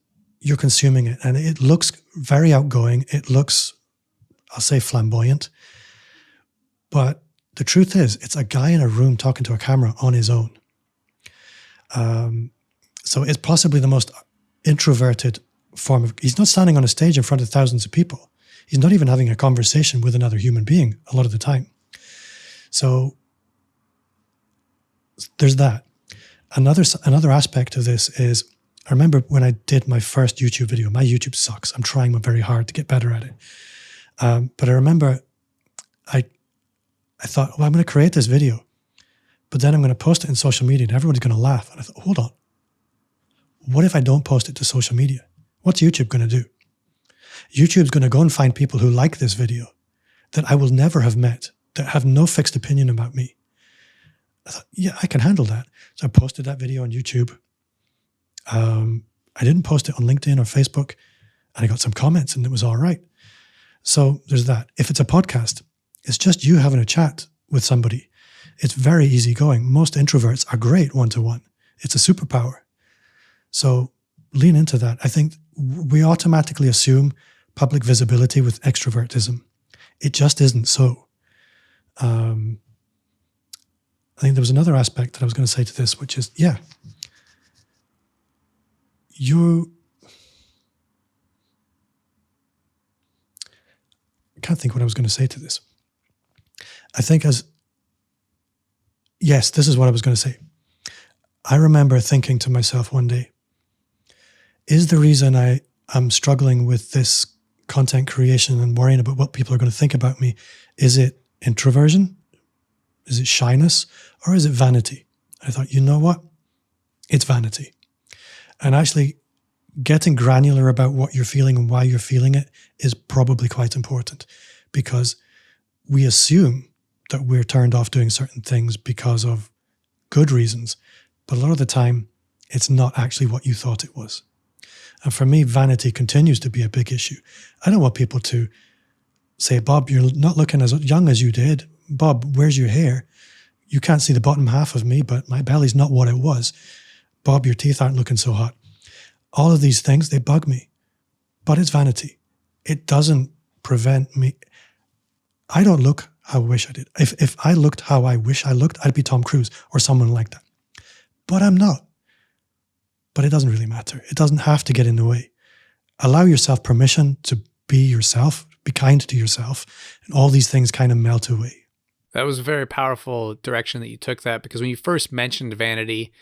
you're consuming it. And it looks very outgoing. It looks, I'll say, flamboyant. But the truth is, it's a guy in a room talking to a camera on his own. So it's possibly the most introverted form of, he's not standing on a stage in front of thousands of people. He's not even having a conversation with another human being a lot of the time. So there's that. Another aspect of this is, I remember when I did my first YouTube video. My YouTube sucks. I'm trying very hard to get better at it. But I remember I thought, well, I'm going to create this video, but then I'm going to post it in social media and everybody's going to laugh. And I thought, hold on. What if I don't post it to social media? What's YouTube going to do? YouTube's going to go and find people who like this video that I will never have met, that have no fixed opinion about me. I thought, yeah, I can handle that. So I posted that video on YouTube. I didn't post it on LinkedIn or Facebook, and I got some comments and it was all right. So there's that. If it's a podcast, it's just you having a chat with somebody. It's very easygoing. Most introverts are great one-to-one. It's a superpower. So lean into that. I think we automatically assume public visibility with extrovertism. It just isn't so. I think there was another aspect that I was going to say to this, which is, I can't think what I was going to say to this. I think yes, this is what I was going to say. I remember thinking to myself one day, is the reason I am struggling with this content creation and worrying about what people are going to think about me, is it introversion? Is it shyness? Or is it vanity? I thought, you know what? It's vanity. And actually getting granular about what you're feeling and why you're feeling it is probably quite important, because we assume that we're turned off doing certain things because of good reasons. But a lot of the time, it's not actually what you thought it was. And for me, vanity continues to be a big issue. I don't want people to say, Bob, you're not looking as young as you did. Bob, where's your hair? You can't see the bottom half of me, but my belly's not what it was. Bob, your teeth aren't looking so hot. All of these things, they bug me. But it's vanity. It doesn't prevent me. I don't look how I wish I did. If I looked how I wish I looked, I'd be Tom Cruise or someone like that. But I'm not. But it doesn't really matter. It doesn't have to get in the way. Allow yourself permission to be yourself, be kind to yourself, and all these things kind of melt away. That was a very powerful direction that you took that, because when you first mentioned vanity,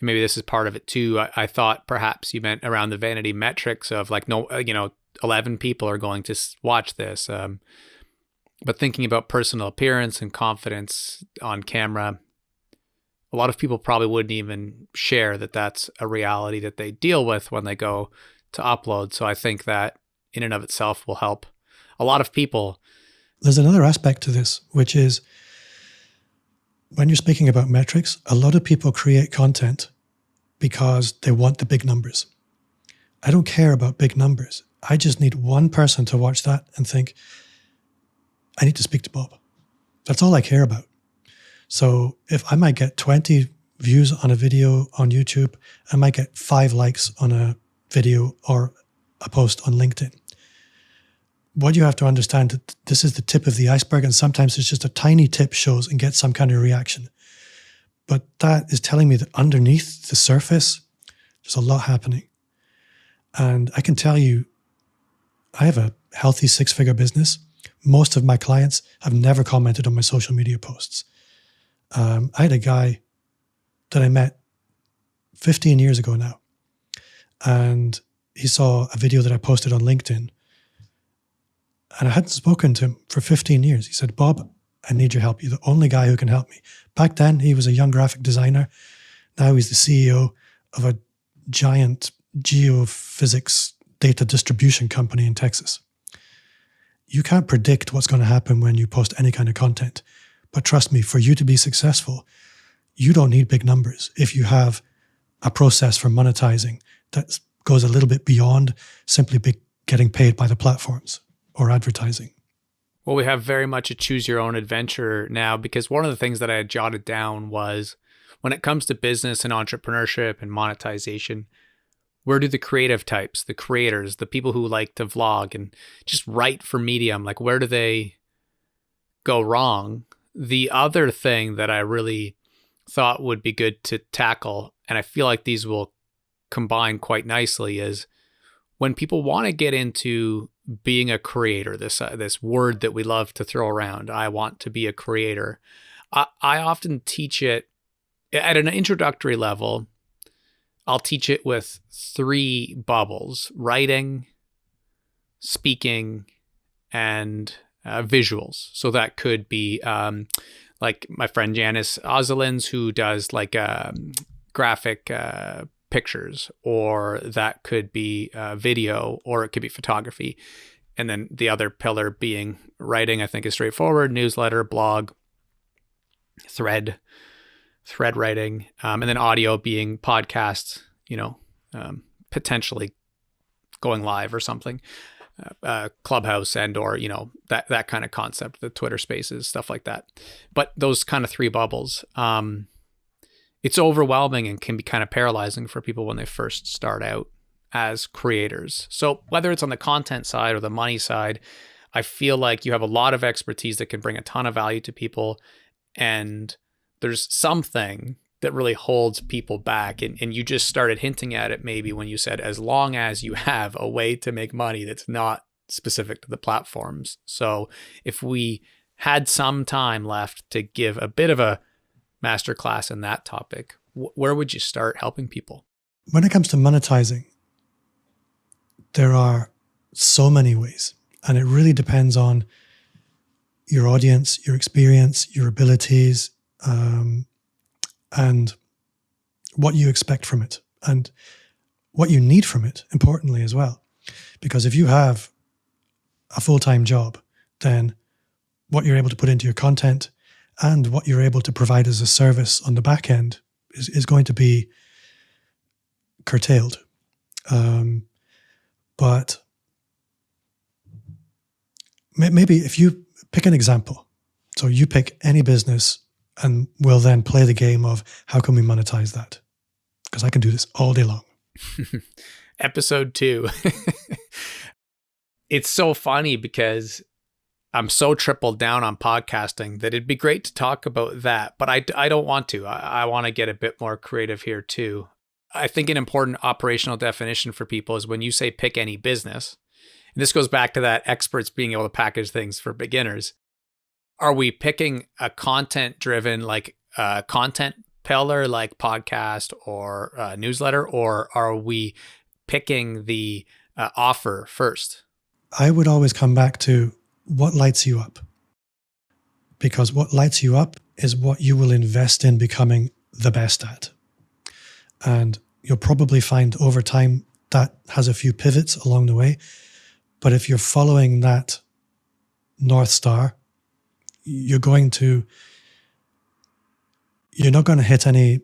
maybe this is part of it too, I thought perhaps you meant around the vanity metrics of like, 11 people are going to watch this. But thinking about personal appearance and confidence on camera, a lot of people probably wouldn't even share that that's a reality that they deal with when they go to upload. So I think that in and of itself will help a lot of people. There's another aspect to this, which is when you're speaking about metrics, a lot of people create content because they want the big numbers. I don't care about big numbers. I just need one person to watch that and think, I need to speak to Bob. That's all I care about. So if I might get 20 views on a video on YouTube, I might get 5 likes on a video or a post on LinkedIn. What you have to understand that this is the tip of the iceberg, and sometimes it's just a tiny tip shows and gets some kind of reaction. But that is telling me that underneath the surface, there's a lot happening. And I can tell you, I have a healthy 6-figure business. Most of my clients have never commented on my social media posts. I had a guy that I met 15 years ago now, and he saw a video that I posted on LinkedIn, and I hadn't spoken to him for 15 years. He said, Bob, I need your help. You're the only guy who can help me. Back then, he was a young graphic designer. Now he's the CEO of a giant geophysics data distribution company in Texas. You can't predict what's going to happen when you post any kind of content, But trust me, for you to be successful, you don't need big numbers. If you have a process for monetizing that goes a little bit beyond simply getting paid by the platforms or advertising. Well, we have very much a choose your own adventure now, because one of the things that I had jotted down was, when it comes to business and entrepreneurship and monetization, where do the creative types, the creators, the people who like to vlog and just write for Medium, like where do they go wrong? The other thing that I really thought would be good to tackle, and I feel like these will combine quite nicely, is when people want to get into being a creator, this word that we love to throw around, I want to be a creator. I often teach it at an introductory level. I'll teach it with 3 bubbles: writing, speaking, and visuals. So that could be like my friend Janice Ozelins, who does like graphic pictures, or that could be video, or it could be photography. And then the other pillar being writing, I think is straightforward: newsletter, blog, thread writing, and then audio being podcasts, potentially going live or something, Clubhouse and or that kind of concept, the Twitter Spaces, stuff like that. But those kind of 3 bubbles, it's overwhelming and can be kind of paralyzing for people when they first start out as creators. So whether it's on the content side or the money side, I feel like you have a lot of expertise that can bring a ton of value to people, and there's something that really holds people back. And you just started hinting at it maybe when you said, as long as you have a way to make money that's not specific to the platforms. So if we had some time left to give a bit of a masterclass in that topic, where would you start helping people? When it comes to monetizing, there are so many ways, and it really depends on your audience, your experience, your abilities, and what you expect from it, and what you need from it, importantly as well. Because if you have a full-time job, then what you're able to put into your content and what you're able to provide as a service on the back end is going to be curtailed. But maybe if you pick an example, so you pick any business, and we'll then play the game of how can we monetize that? Because I can do this all day long. Episode 2. It's so funny because I'm so tripled down on podcasting that it'd be great to talk about that, but I don't want to. I want to get a bit more creative here too. I think an important operational definition for people is when you say pick any business, and this goes back to that experts being able to package things for beginners. Are we picking a content-driven, like content pillar, like podcast or newsletter, or are we picking the offer first? I would always come back to what lights you up, because what lights you up is what you will invest in becoming the best at. And you'll probably find over time that has a few pivots along the way. But if you're following that North Star, you're not going to hit any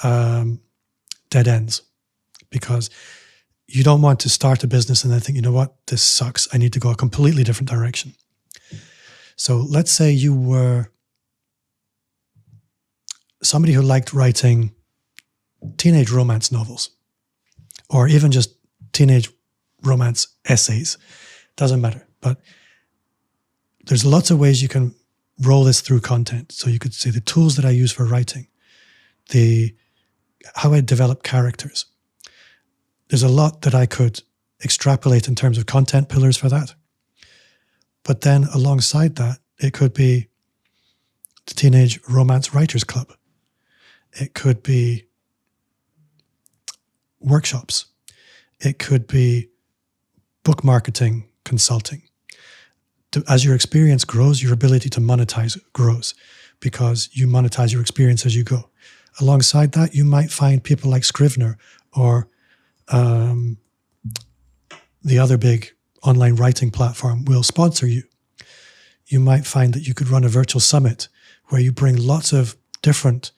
dead ends, because you don't want to start a business and then think, you know what, this sucks. I need to go a completely different direction. So let's say you were somebody who liked writing teenage romance novels, or even just teenage romance essays. Doesn't matter. But there's lots of ways you can roll this through content. So you could say the tools that I use for writing, how I develop characters. There's a lot that I could extrapolate in terms of content pillars for that. But then alongside that, it could be the Teenage Romance Writers Club. It could be workshops. It could be book marketing consulting. As your experience grows, your ability to monetize grows, because you monetize your experience as you go. Alongside that, you might find people like Scrivener or the other big online writing platform will sponsor you. You might find that you could run a virtual summit where you bring lots of different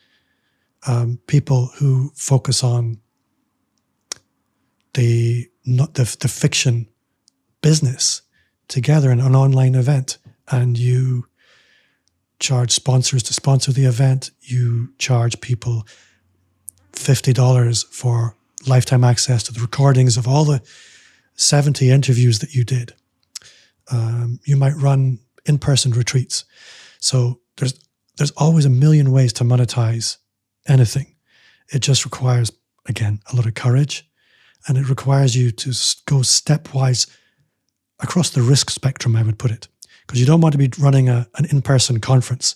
people who focus on the fiction business together in an online event, and you charge sponsors to sponsor the event. You charge people $50 for lifetime access to the recordings of all the 70 interviews that you did. You might run in-person retreats. So there's always a million ways to monetize anything. It just requires, again, a lot of courage, and it requires you to go stepwise across the risk spectrum, I would put it, because you don't want to be running an in-person conference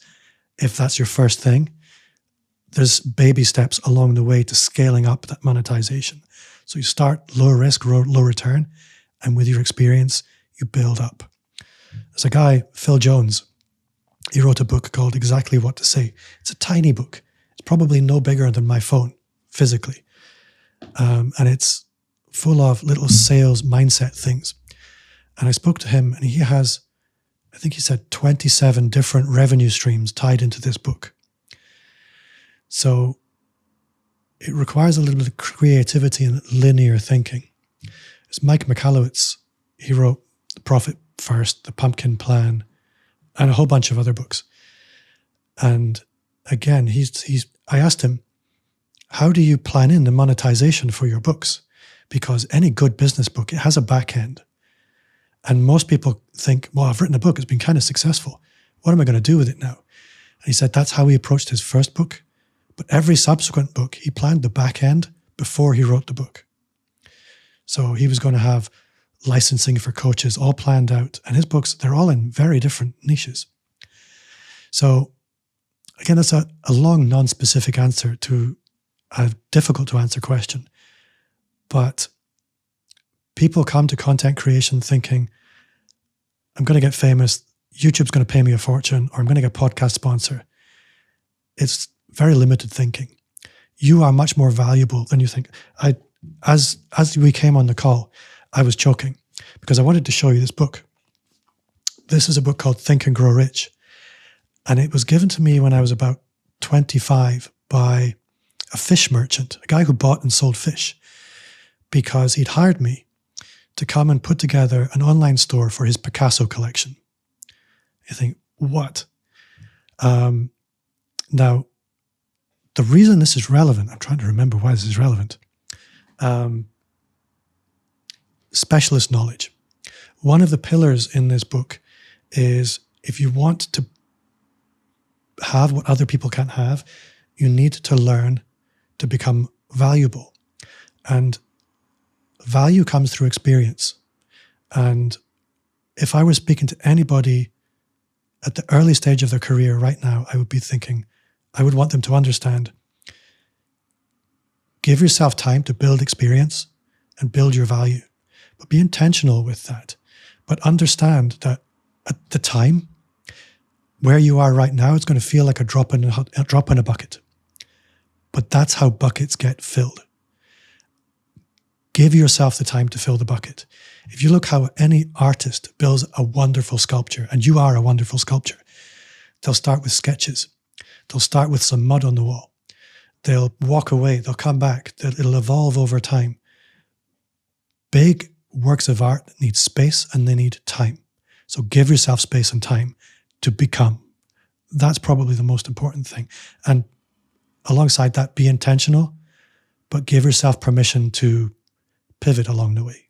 if that's your first thing. There's baby steps along the way to scaling up that monetization. So you start low risk, low return, and with your experience, you build up. There's a guy, Phil Jones, he wrote a book called Exactly What to Say. It's a tiny book. It's probably no bigger than my phone, physically. And it's full of little sales mindset things. And I spoke to him, and he has, I think he said 27 different revenue streams tied into this book. So it requires a little bit of creativity and linear thinking. It's Mike Michalowicz. He wrote The Profit First, The Pumpkin Plan, and a whole bunch of other books. And again, I asked him, how do you plan in the monetization for your books? Because any good business book, it has a back end. And most people think, well, I've written a book, it's been kind of successful. What am I going to do with it now? And he said that's how he approached his first book. But every subsequent book, he planned the back end before he wrote the book. So he was going to have licensing for coaches all planned out. And his books, they're all in very different niches. So again, that's a long, non-specific answer to a difficult to answer question. But people come to content creation thinking, I'm going to get famous, YouTube's going to pay me a fortune, or I'm going to get a podcast sponsor. It's very limited thinking. You are much more valuable than you think. As we came on the call, I was choking because I wanted to show you this book. This is a book called Think and Grow Rich. And it was given to me when I was about 25 by a fish merchant, a guy who bought and sold fish, because he'd hired me to come and put together an online store for his Picasso collection. You think, what? Now, the reason this is relevant, I'm trying to remember why this is relevant. Specialist knowledge. One of the pillars in this book is if you want to have what other people can't have, you need to learn to become valuable. And value comes through experience. And if I were speaking to anybody at the early stage of their career right now, I would be thinking, I would want them to understand, give yourself time to build experience and build your value, but be intentional with that. But understand that at the time, where you are right now, it's going to feel like a drop in a bucket. But that's how buckets get filled. Give yourself the time to fill the bucket. If you look how any artist builds a wonderful sculpture, and you are a wonderful sculpture, they'll start with sketches. They'll start with some mud on the wall. They'll walk away. They'll come back. It'll evolve over time. Big works of art need space and they need time. So give yourself space and time to become. That's probably the most important thing. And alongside that, be intentional, but give yourself permission to pivot along the way.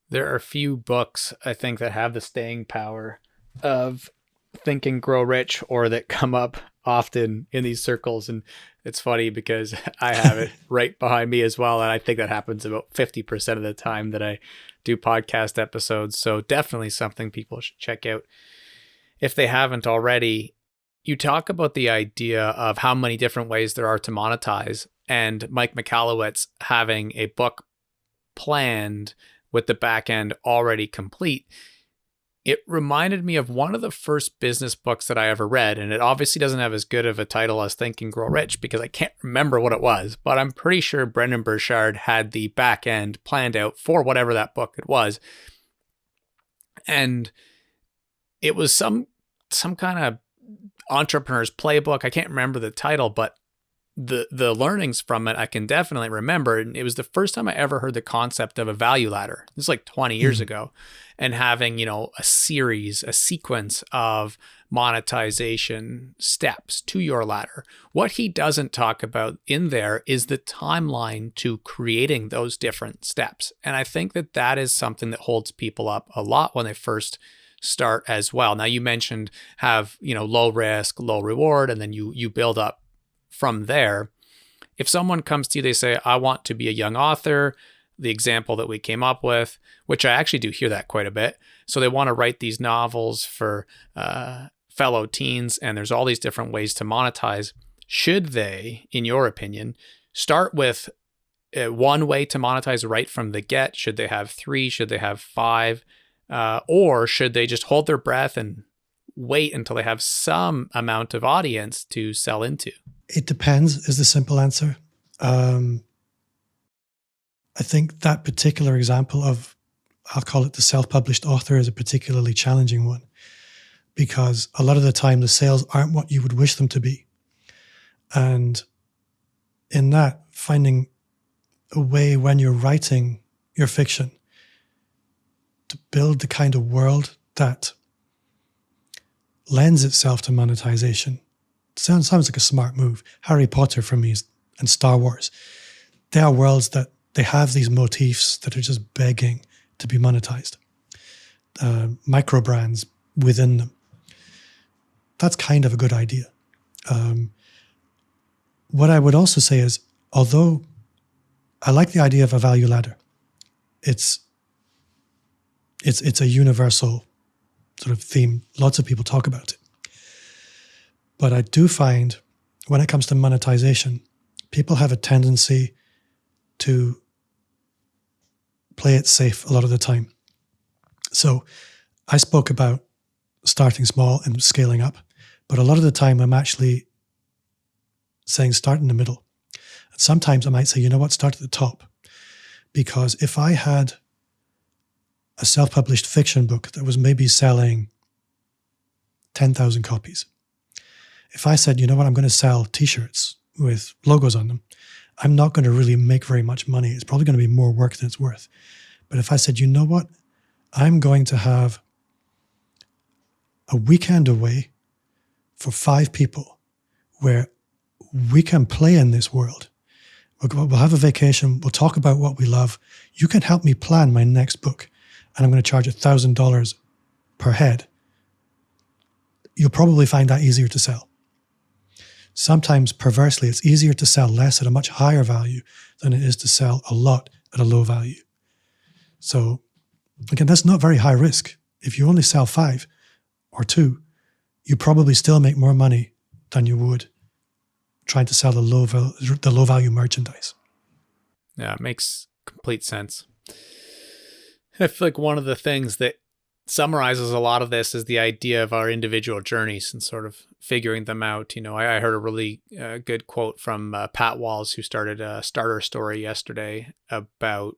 There are few books, I think, that have the staying power of Think and Grow Rich, or that come up often in these circles. And it's funny because I have it right behind me as well. And I think that happens about 50% of the time that I do podcast episodes. So definitely something people should check out if they haven't already. You talk about the idea of how many different ways there are to monetize, and Mike Michalowicz having a book planned with the back end already complete. It reminded me of one of the first business books that I ever read, and it obviously doesn't have as good of a title as Think and Grow Rich because I can't remember what it was, but I'm pretty sure Brendan Burchard had the back end planned out for whatever that book it was. And it was some some kind of entrepreneur's playbook. I can't remember the title, but the learnings from it I can definitely remember. And it was the first time I ever heard the concept of a value ladder. This is like 20 years ago, and having, you know, a sequence of monetization steps to your ladder. What he doesn't talk about in there is the timeline to creating those different steps. And I think that that is something that holds people up a lot when they first start as well. Now, you mentioned have, you know, low risk, low reward, and then you build up from there. If someone comes to you, they say, I want to be a young author, the example that we came up with, which I actually do hear that quite a bit. So they want to write these novels for fellow teens, and there's all these different ways to monetize. Should they, in your opinion, start with one way to monetize right from the get? Should they have 3? Should they have 5? Or should they just hold their breath and wait until they have some amount of audience to sell into? It depends, is the simple answer. I think that particular example of, I'll call it the self-published author, is a particularly challenging one, because a lot of the time the sales aren't what you would wish them to be. And in that, finding a way when you're writing your fiction to build the kind of world that lends itself to monetization sounds like a smart move. Harry Potter for me and Star Wars, they are worlds that they have these motifs that are just begging to be monetized. Micro brands within them. That's kind of a good idea. What I would also say is, although I like the idea of a value ladder, it's a universal sort of theme. Lots of people talk about it. But I do find when it comes to monetization, people have a tendency to play it safe a lot of the time. So I spoke about starting small and scaling up, but a lot of the time I'm actually saying start in the middle. And sometimes I might say, you know what, start at the top. Because if I had a self-published fiction book that was maybe selling 10,000 copies, if I said, you know what, I'm going to sell t-shirts with logos on them, I'm not going to really make very much money. It's probably going to be more work than it's worth. But if I said, you know what, I'm going to have a weekend away for 5 people where we can play in this world. We'll have a vacation. We'll talk about what we love. You can help me plan my next book, and I'm going to charge $1,000 per head. You'll probably find that easier to sell. Sometimes, perversely, it's easier to sell less at a much higher value than it is to sell a lot at a low value. So, again, that's not very high risk. If you only sell 5 or 2, you probably still make more money than you would trying to sell the low value merchandise. Yeah, it makes complete sense. I feel like one of the things that summarizes a lot of this is the idea of our individual journeys and sort of figuring them out. You know, I heard a really good quote from Pat Walls, who started a Starter Story yesterday, about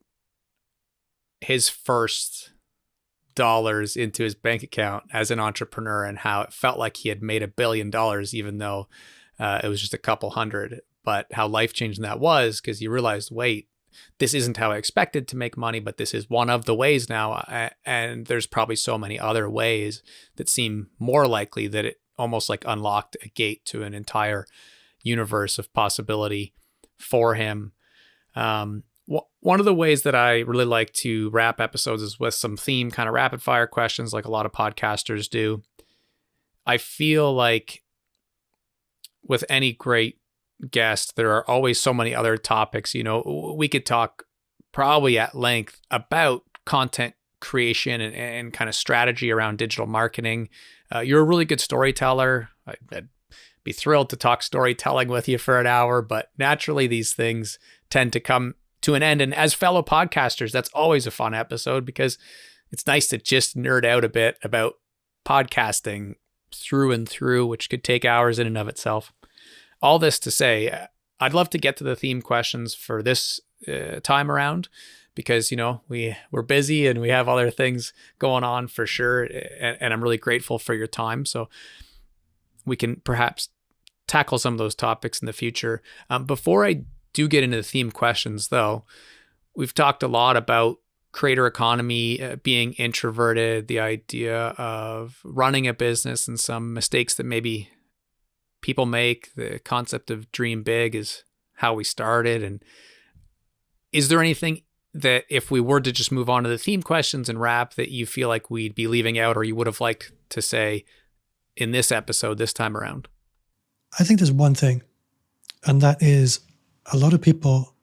his first dollars into his bank account as an entrepreneur and how it felt like he had made $1 billion, even though it was just a couple hundred, but how life-changing that was, because he realized, wait, this isn't how I expected to make money, but this is one of the ways now. And there's probably so many other ways that seem more likely, that it almost like unlocked a gate to an entire universe of possibility for him. One of the ways that I really like to wrap episodes is with some theme kind of rapid fire questions, like a lot of podcasters do. I feel like with any great guest, there are always so many other topics. You know, we could talk probably at length about content creation and kind of strategy around digital marketing. You're a really good storyteller. I'd be thrilled to talk storytelling with you for an hour, but naturally these things tend to come to an end. And as fellow podcasters, that's always a fun episode, because it's nice to just nerd out a bit about podcasting through and through, which could take hours in and of itself. All this to say, I'd love to get to the theme questions for this time around, because, you know, we're busy and we have other things going on for sure. And I'm really grateful for your time. So we can perhaps tackle some of those topics in the future. Before I do get into the theme questions, though, we've talked a lot about creator economy, being introverted, the idea of running a business and some mistakes that maybe people make. The concept of dream big is how we started. And is there anything that, if we were to just move on to the theme questions and wrap, that you feel like we'd be leaving out, or you would have liked to say in this episode this time around? I think there's one thing, and that is a lot of people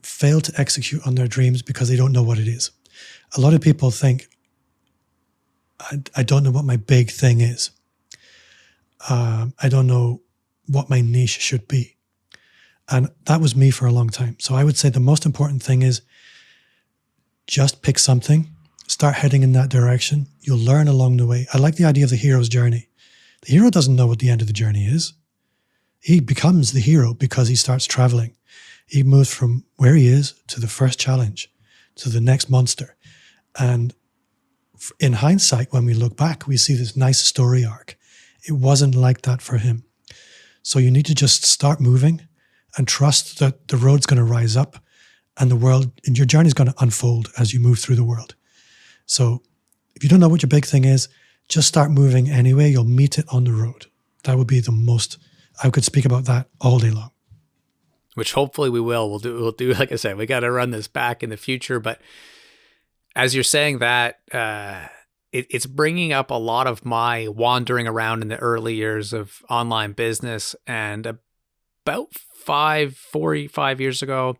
fail to execute on their dreams because they don't know what it is. A lot of people think, I don't know what my big thing is. I don't know what my niche should be. And that was me for a long time. So I would say the most important thing is just pick something, start heading in that direction. You'll learn along the way. I like the idea of the hero's journey. The hero doesn't know what the end of the journey is. He becomes the hero because he starts traveling. He moves from where he is to the first challenge, to the next monster. And in hindsight, when we look back, we see this nice story arc. It wasn't like that for him. So you need to just start moving and trust that the road's going to rise up and the world, and your journey is going to unfold as you move through the world. So if you don't know what your big thing is, just start moving anyway. You'll meet it on the road. That would be the most, I could speak about that all day long. Which hopefully we will. We'll do, like I said, we got to run this back in the future. But as you're saying that, it's bringing up a lot of my wandering around in the early years of online business. And about 45 years ago,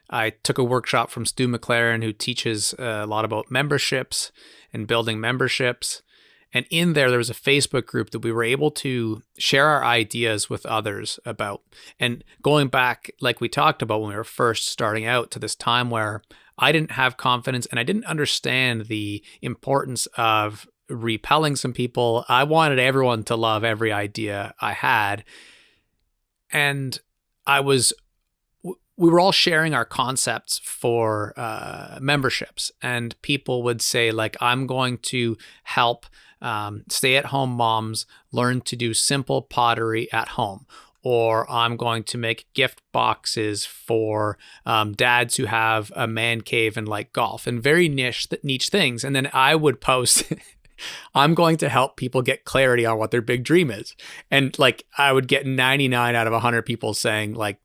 I took a workshop from Stu McLaren, who teaches a lot about memberships and building memberships. And in there was a Facebook group that we were able to share our ideas with others about. And going back, like we talked about when we were first starting out, to this time where I didn't have confidence and I didn't understand the importance of repelling some people. I wanted everyone to love every idea I had. And we were all sharing our concepts for memberships, and people would say, like, I'm going to help stay-at-home moms learn to do simple pottery at home, or I'm going to make gift boxes for dads who have a man cave and like golf, and very niche things. And then I would post, I'm going to help people get clarity on what their big dream is. And like, I would get 99 out of 100 people saying, like,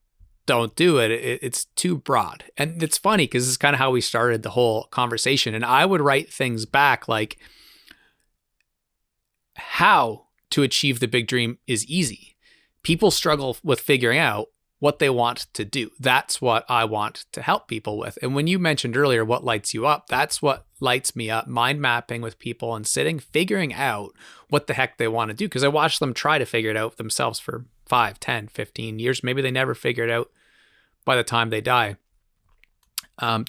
don't do it. It's too broad. And it's funny because this is kind of how we started the whole conversation. And I would write things back like, how to achieve the big dream is easy. People struggle with figuring out what they want to do. That's what I want to help people with. And when you mentioned earlier what lights you up, that's what lights me up. Mind mapping with people and figuring out what the heck they want to do. Because I watch them try to figure it out themselves for 5, 10, 15 years. Maybe they never figure it out by the time they die.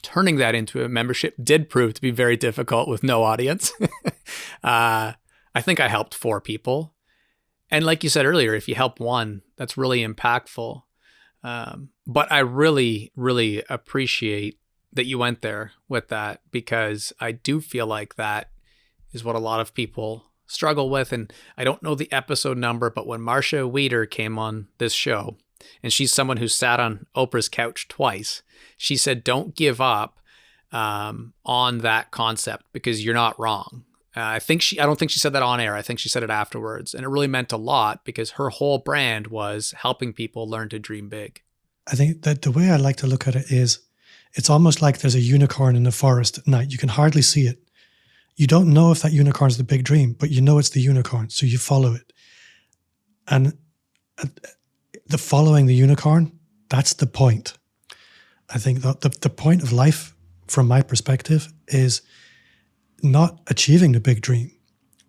Turning that into a membership did prove to be very difficult with no audience. I think I helped 4 people. And like you said earlier, if you help one, that's really impactful. But I really, really appreciate that you went there with that, because I do feel like that is what a lot of people struggle with. And I don't know the episode number, but when Marcia Wieder came on this show, and she's someone who sat on Oprah's couch twice, she said, don't give up on that concept because you're not wrong. I don't think she said that on air. I think she said it afterwards. And it really meant a lot because her whole brand was helping people learn to dream big. I think that the way I like to look at it is, it's almost like there's a unicorn in the forest at night. You can hardly see it. You don't know if that unicorn's the big dream, but you know it's the unicorn, so you follow it. And the following the unicorn, that's the point. I think that the point of life, from my perspective, is not achieving the big dream,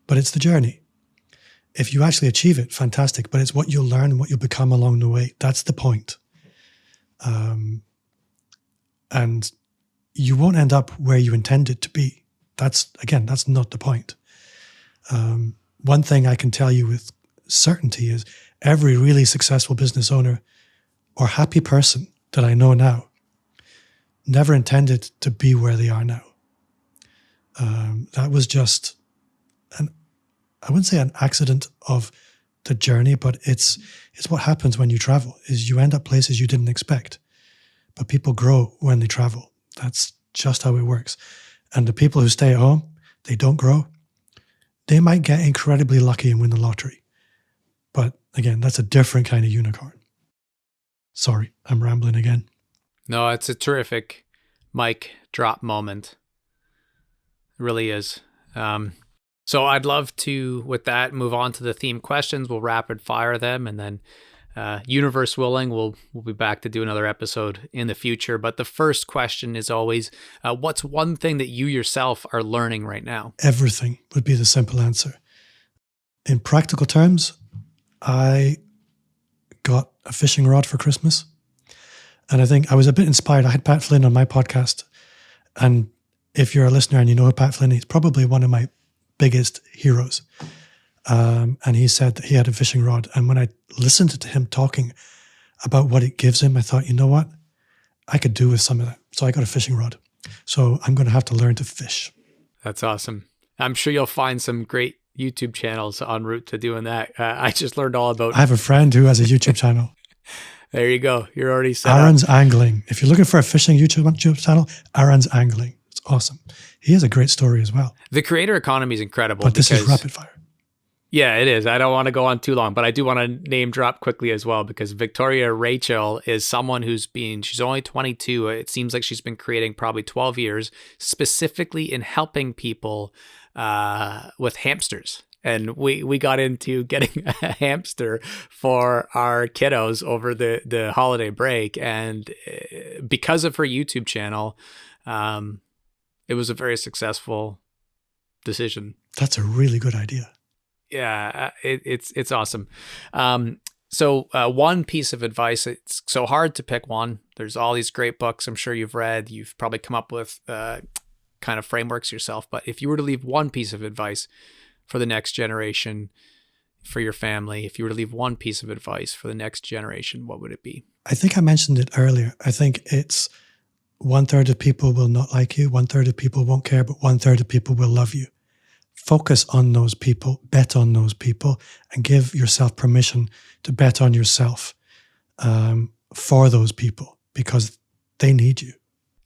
but it's the journey. If you actually achieve it, fantastic, but it's what you'll learn and what you'll become along the way. That's the point. And you won't end up where you intended to be. That's not the point. One thing I can tell you with certainty is every really successful business owner or happy person that I know now never intended to be where they are now. That was just I wouldn't say an accident of the journey, but it's what happens when you travel, is you end up places you didn't expect. But people grow when they travel. That's just how it works. And the people who stay at home, they don't grow. They might get incredibly lucky and win the lottery. But again, that's a different kind of unicorn. Sorry, I'm rambling again. No, it's a terrific mic drop moment. It really is. So I'd love to, with that, move on to the theme questions. We'll rapid fire them, and then universe willing, we'll be back to do another episode in the future. But the first question is always, what's one thing that you yourself are learning right now? Everything would be the simple answer. In practical terms, I got a fishing rod for Christmas. And I think I was a bit inspired. I had Pat Flynn on my podcast. And if you're a listener and you know Pat Flynn, he's probably one of my biggest heroes. And he said that he had a fishing rod. And when I listened to him talking about what it gives him, I thought, you know what? I could do with some of that. So I got a fishing rod. So I'm going to have to learn to fish. That's awesome. I'm sure you'll find some great YouTube channels en route to doing that. I just learned all about... I have a friend who has a YouTube channel. There you go. You're already set Aaron's up. Angling. If you're looking for a fishing YouTube channel, Aaron's Angling. It's awesome. He has a great story as well. The creator economy is incredible. But this is rapid fire. Yeah, it is. I don't want to go on too long, but I do want to name drop quickly as well, because Victoria Rachel is someone she's only 22. It seems like she's been creating probably 12 years, specifically in helping people with hamsters. And we got into getting a hamster for our kiddos over the holiday break. And because of her YouTube channel, it was a very successsul decision. That's a really good idea. Yeah, it's awesome. So one piece of advice, it's so hard to pick one. There's all these great books I'm sure you've read. You've probably come up with kind of frameworks yourself. But if you were to leave one piece of advice for the next generation, for your family, if you were to leave one piece of advice for the next generation, what would it be? I think I mentioned it earlier. I think it's 1/3 of people will not like you, 1/3 of people won't care, but 1/3 of people will love you. Focus on those people, bet on those people, and give yourself permission to bet on yourself for those people, because they need you.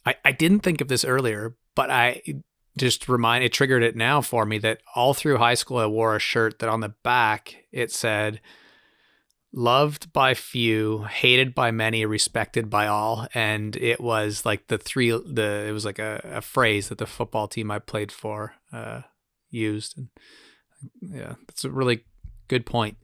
I didn't think of this earlier, but it triggered it now for me that all through high school, I wore a shirt that on the back, it said, loved by few, hated by many, respected by all. And it was like it was like a phrase that the football team I played for used. And yeah, that's a really good point.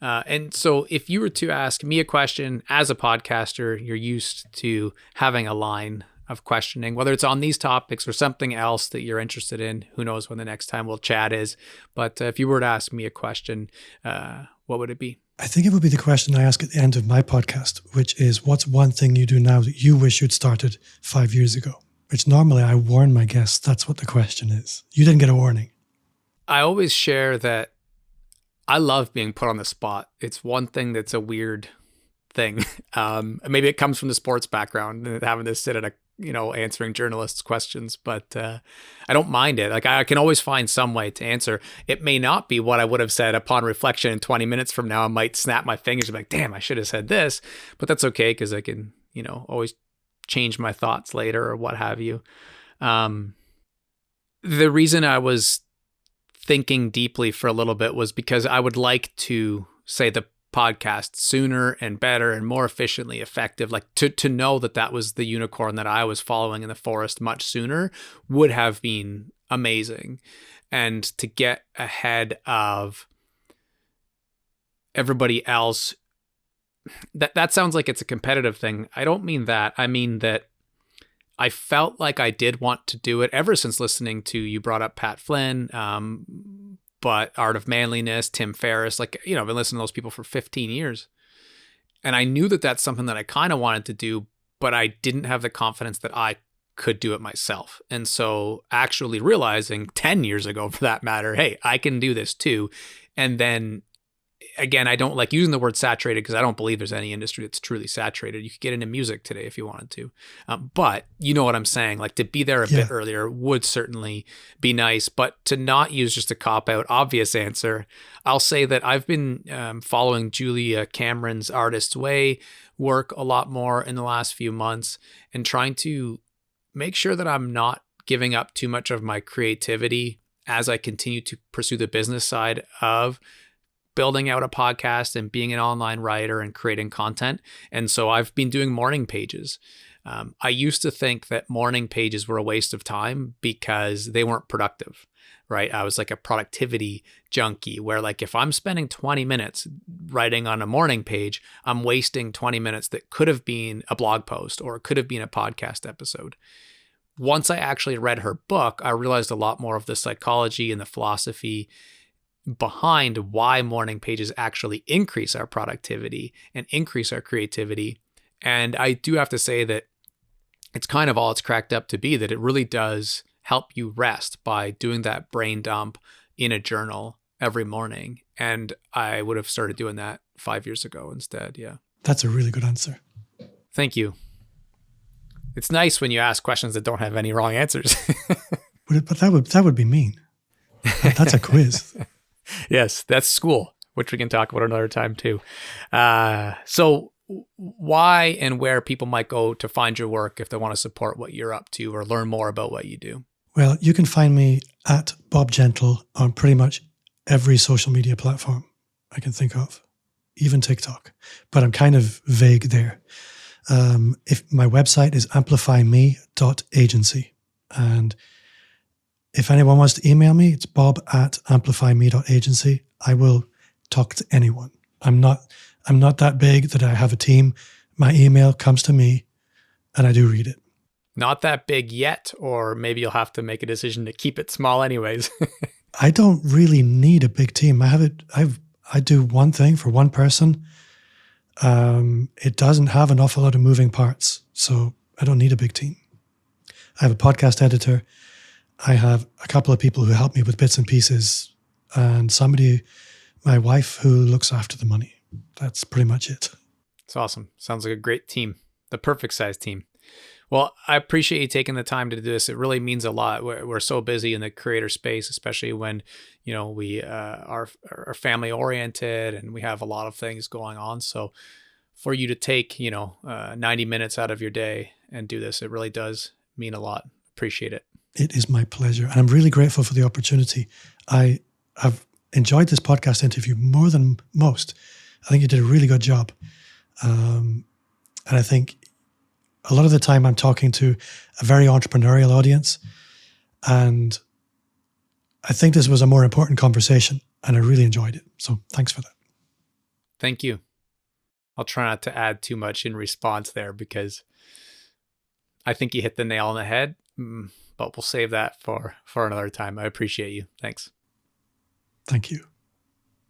And so if you were to ask me a question as a podcaster, you're used to having a line of questioning, whether it's on these topics or something else that you're interested in. Who knows when the next time we'll chat is. But if you were to ask me a question, what would it be? I think it would be the question I ask at the end of my podcast, which is, what's one thing you do now that you wish you'd started 5 years ago? Which normally I warn my guests, that's what the question is. You didn't get a warning. I always share that I love being put on the spot. It's one thing that's a weird thing. Maybe it comes from the sports background, having to sit at answering journalists' questions, but I don't mind it. Like, I can always find some way to answer. It may not be what I would have said upon reflection in 20 minutes from now. I might snap my fingers and be like, damn, I should have said this, but that's okay, because I can, always change my thoughts later or what have you. The reason I was thinking deeply for a little bit was because I would like to say the podcast sooner and better and more efficiently effective. Like to know that was the unicorn that I was following in the forest much sooner would have been amazing. And to get ahead of everybody else, that sounds like it's a competitive thing. I don't mean that. I mean that I felt like I did want to do it ever since listening to, you brought up Pat Flynn, but Art of Manliness, Tim Ferriss, I've been listening to those people for 15 years. And I knew that that's something that I kind of wanted to do, but I didn't have the confidence that I could do it myself. And so actually realizing 10 years ago, for that matter, hey, I can do this too. And then again, I don't like using the word saturated because I don't believe there's any industry that's truly saturated. You could get into music today if you wanted to. But you know what I'm saying? Like to be there a bit earlier would certainly be nice, but to not use just a cop out obvious answer, I'll say that I've been following Julia Cameron's Artist's Way work a lot more in the last few months and trying to make sure that I'm not giving up too much of my creativity as I continue to pursue the business side of building out a podcast and being an online writer and creating content. And so I've been doing morning pages. I used to think that morning pages were a waste of time because they weren't productive, right? I was like a productivity junkie where like if I'm spending 20 minutes writing on a morning page, I'm wasting 20 minutes that could have been a blog post or it could have been a podcast episode. Once I actually read her book, I realized a lot more of the psychology and the philosophy behind why morning pages actually increase our productivity and increase our creativity. And I do have to say that it's kind of all it's cracked up to be, that it really does help you rest by doing that brain dump in a journal every morning. And I would have started doing that 5 years ago instead. Yeah. That's a really good answer. Thank you. It's nice when you ask questions that don't have any wrong answers. But that would be mean. That's a quiz. Yes, that's school, which we can talk about another time too. So why and where people might go to find your work if they want to support what you're up to or learn more about what you do? Well, you can find me at Bob Gentle on pretty much every social media platform I can think of, even TikTok. But I'm kind of vague there. If my website is amplifyme.agency, and if anyone wants to email me, it's bob@amplifyme.agency. I will talk to anyone. I'm not that big that I have a team. My email comes to me and I do read it. Not that big yet, or maybe you'll have to make a decision to keep it small anyways. I don't really need a big team. I do one thing for one person. It doesn't have an awful lot of moving parts, so I don't need a big team. I have a podcast editor. I have a couple of people who help me with bits and pieces, and my wife, who looks after the money. That's pretty much it. It's awesome. Sounds like a great team, the perfect size team. Well, I appreciate you taking the time to do this. It really means a lot. We're so busy in the creator space, especially when, we are family oriented and we have a lot of things going on. So for you to take, 90 minutes out of your day and do this, it really does mean a lot. Appreciate it. It is my pleasure. And I'm really grateful for the opportunity. I have enjoyed this podcast interview more than most. I think you did a really good job. And I think a lot of the time I'm talking to a very entrepreneurial audience. And I think this was a more important conversation and I really enjoyed it. So thanks for that. Thank you. I'll try not to add too much in response there because I think you hit the nail on the head. But we'll save that for another time. I appreciate you. Thanks. Thank you.